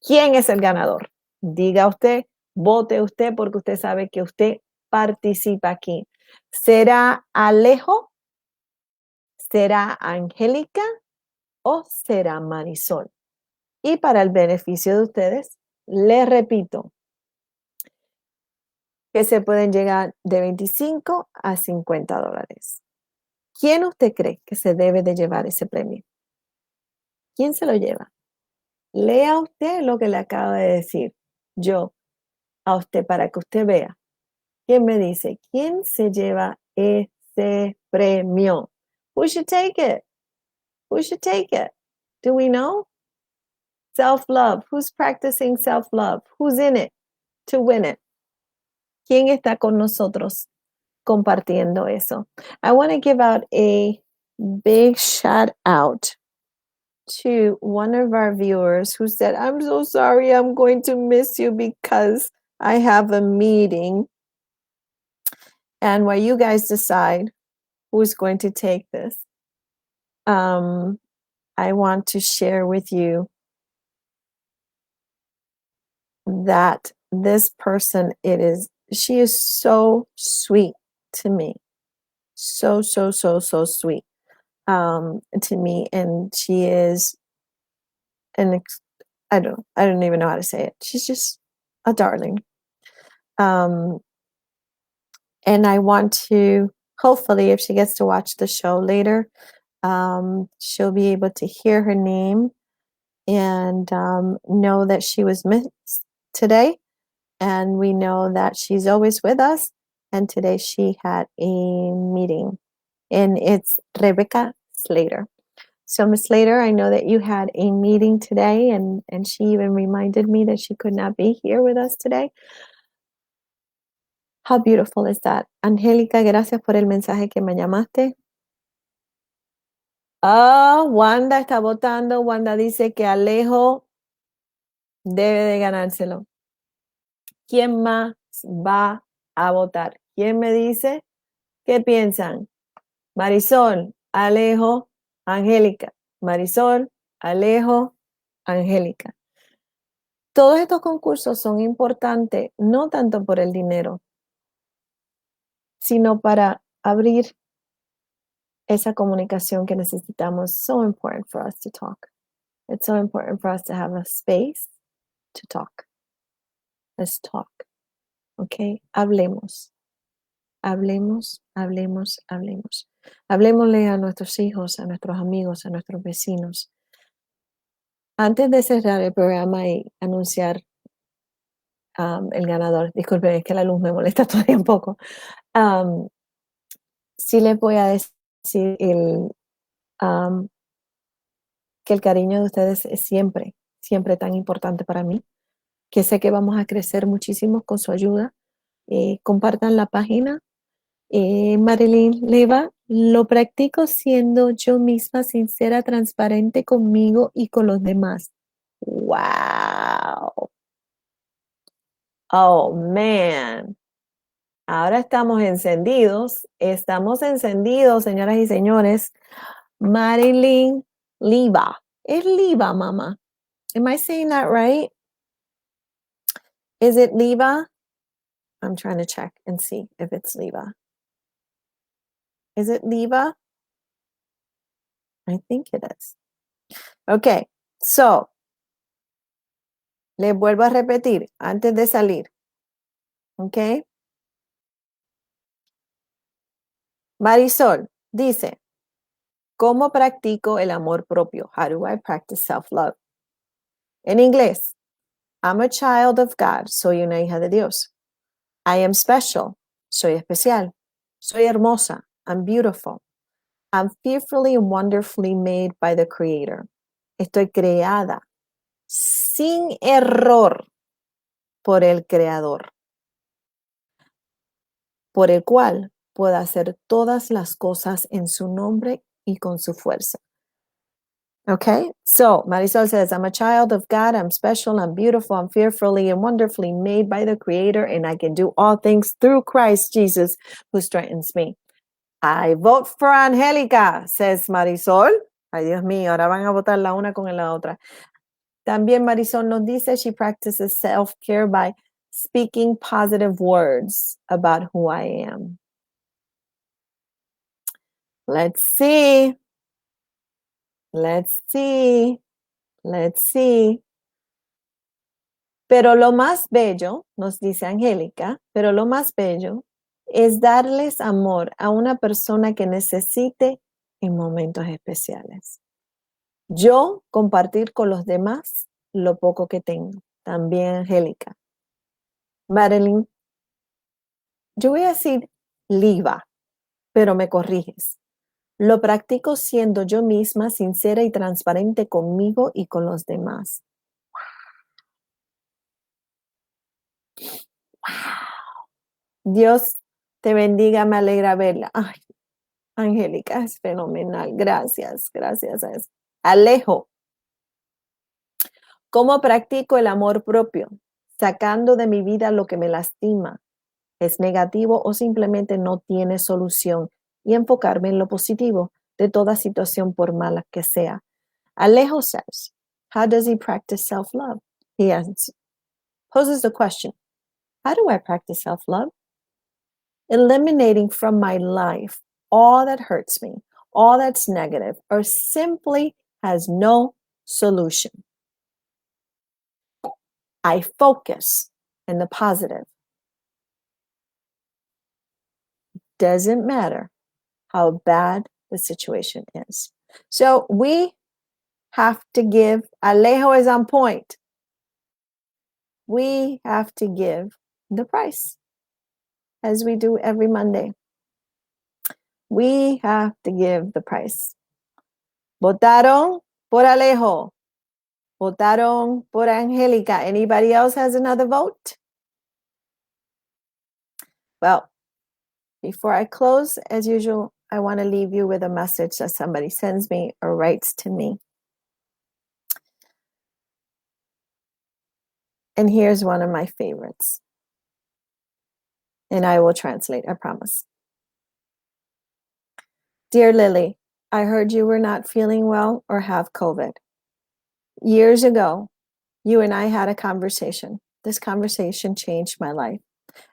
¿Quién es el ganador? Diga usted, vote usted, porque usted sabe que usted participa aquí. ¿Será Alejo? ¿Será Angélica? ¿O será Marisol? Y para el beneficio de ustedes, les repito, que se pueden llegar de 25 a $50. ¿Quién usted cree que se debe de llevar ese premio? ¿Quién se lo lleva? Lea usted lo que le acabo de decir yo a usted para que usted vea. ¿Quién me dice? ¿Quién se lleva ese premio? Who should take it? Who should take it? Do we know? Self-love. Who's practicing self-love? Who's in it to win it? ¿Quién está con nosotros compartiendo eso? I want to give out a big shout out to one of our viewers who said, I'm so sorry, I'm going to miss you because I have a meeting. And while you guys decide who's going to take this, I want to share with you that this person, she is so sweet to me. So, so, so, so sweet to me. And she is I don't even know how to say it. She's just a darling. And I want to, hopefully, if she gets to watch the show later, she'll be able to hear her name and know that she was missed today. And we know that she's always with us. And today she had a meeting. And it's Rebecca Slater. So, Miss Slater, I know that you had a meeting today, and she even reminded me that she could not be here with us today. How beautiful is that? Angélica, gracias por el mensaje que me llamaste. Wanda está votando. Wanda dice que Alejo debe de ganárselo. ¿Quién más va a votar? ¿Quién me dice? ¿Qué piensan? Marisol, Alejo, Angélica. Marisol, Alejo, Angélica. Todos estos concursos son importantes, no tanto por el dinero, sino para abrir esa comunicación que necesitamos. So important for us to talk. It's so important for us to have a space to talk. Let's talk. Okay? Hablemos. Hablemos, hablemos, hablemos. Hablemosle a nuestros hijos, a nuestros amigos, a nuestros vecinos. Antes de cerrar el programa y anunciar el ganador, disculpen, es que la luz me molesta todavía un poco. Sí les voy a decir que el cariño de ustedes es siempre, siempre tan importante para mí, que sé que vamos a crecer muchísimo con su ayuda. Compartan la página. Marilyn Leva, lo practico siendo yo misma sincera, transparente conmigo y con los demás. ¡Wow! Oh, man. Ahora estamos encendidos, señoras y señores. Marilyn Leva. Es Leva, mamá. Am I saying that right? Is it Leva? I'm trying to check and see if it's Leva. Is it Leva? I think it is. Okay, so, les vuelvo a repetir antes de salir. Okay. Marisol dice, ¿cómo practico el amor propio? How do I practice self-love? En inglés, I'm a child of God. Soy una hija de Dios. I am special. Soy especial. Soy hermosa. I'm beautiful. I'm fearfully and wonderfully made by the Creator. Estoy creada sin error por el Creador, por el cual puedo hacer todas las cosas en su nombre y con su fuerza. Okay, so Marisol says, I'm a child of God, I'm special, I'm beautiful, I'm fearfully and wonderfully made by the Creator, and I can do all things through Christ Jesus who strengthens me. I vote for Angélica, says Marisol. Ay, Dios mío, ahora van a votar la una con la otra. También Marisol nos dice, she practices self-care by speaking positive words about who I am. Let's see. Let's see. Let's see. Pero lo más bello, nos dice Angélica, pero lo más bello es darles amor a una persona que necesite en momentos especiales. Yo compartir con los demás lo poco que tengo. También Angélica. Marilyn, yo voy a decir Liva, pero me corriges. Lo practico siendo yo misma sincera y transparente conmigo y con los demás. Dios te bendiga, me alegra verla. Ay, Angélica, es fenomenal. Gracias, gracias. Alejo, ¿cómo practico el amor propio? Sacando de mi vida lo que me lastima, es negativo o simplemente no tiene solución y enfocarme en lo positivo de toda situación por mala que sea. Alejo says, how does he practice self-love? Poses the question, how do I practice self-love? Eliminating from my life all that hurts me, all that's negative, or simply has no solution. I focus in the positive. Doesn't matter how bad the situation is. So we have to give, Alejo is on point. We have to give the price as we do every Monday. We have to give the price. Votaron por Alejo. Votaron por Angélica. Anybody else has another vote? Well, before I close, as usual, I want to leave you with a message that somebody sends me or writes to me. And here's one of my favorites. And I will translate, I promise. Dear Lily, I heard you were not feeling well or have COVID. Years ago, you and I had a conversation. This conversation changed my life.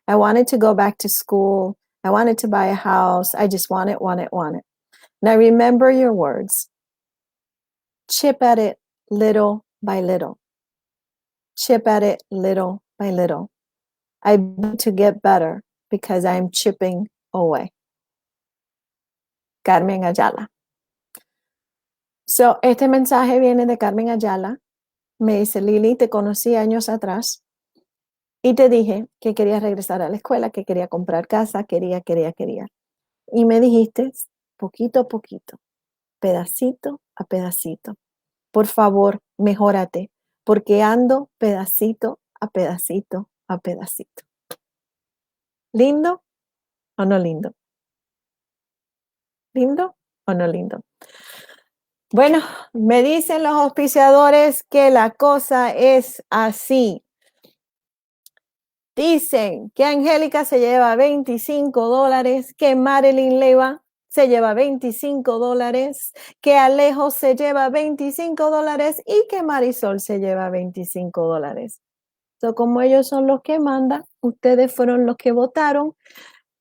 I wanted to go back to school. I wanted to buy a house. I just want it. And I remember your words. Chip at it little by little. Chip at it little by little. I want to get better because I'm chipping away. Carmen Ayala. So, este mensaje viene de Carmen Ayala. Me dice, Lili, te conocí años atrás y te dije que quería regresar a la escuela, que quería comprar casa, quería. Y me dijiste, poquito a poquito, pedacito a pedacito. Por favor, mejórate, porque ando pedacito a pedacito a pedacito. ¿Lindo o no lindo? ¿Lindo o no lindo? Bueno, me dicen los auspiciadores que la cosa es así. Dicen que Angélica se lleva $25, que Marilyn Leiva se lleva $25, que Alejo se lleva $25 y que Marisol se lleva $25. So, como ellos son los que mandan, ustedes fueron los que votaron,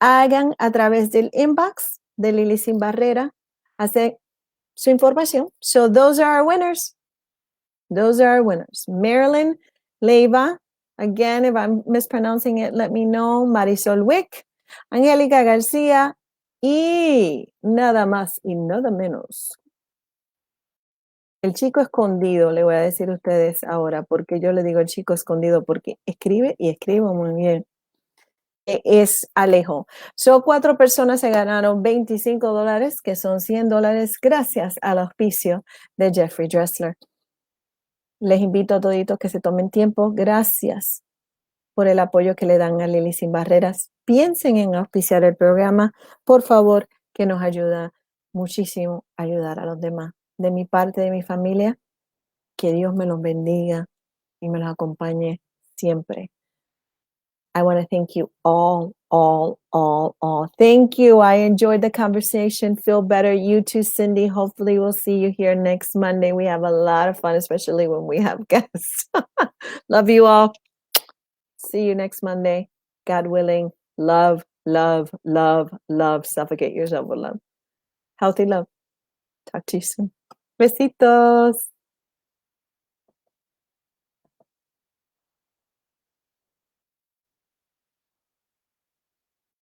hagan a través del inbox de Lili Sin Barrera, hace su información. So those are our winners. Those are our winners. Marilyn Leiva, again, if I'm mispronouncing it, let me know. Marisol Wick, Angélica García y nada más y nada menos. El chico escondido, le voy a decir a ustedes ahora, porque yo le digo el chico escondido, porque escribe y escribe muy bien. Es Alejo. So, 4 personas se ganaron $25, que son $100, gracias al auspicio de Jeffrey Dressler. Les invito a toditos que se tomen tiempo. Gracias por el apoyo que le dan a Lili Sin Barreras. Piensen en auspiciar el programa, por favor, que nos ayuda muchísimo a ayudar a los demás. De mi parte, de mi familia, que Dios me los bendiga y me los acompañe siempre. I want to thank you all. Thank you. I enjoyed the conversation. Feel better. You too, Cindy. Hopefully we'll see you here next Monday. We have a lot of fun, especially when we have guests. Love you all. See you next Monday. God willing. Love. Suffocate yourself with love. Healthy love. Talk to you soon. Besitos.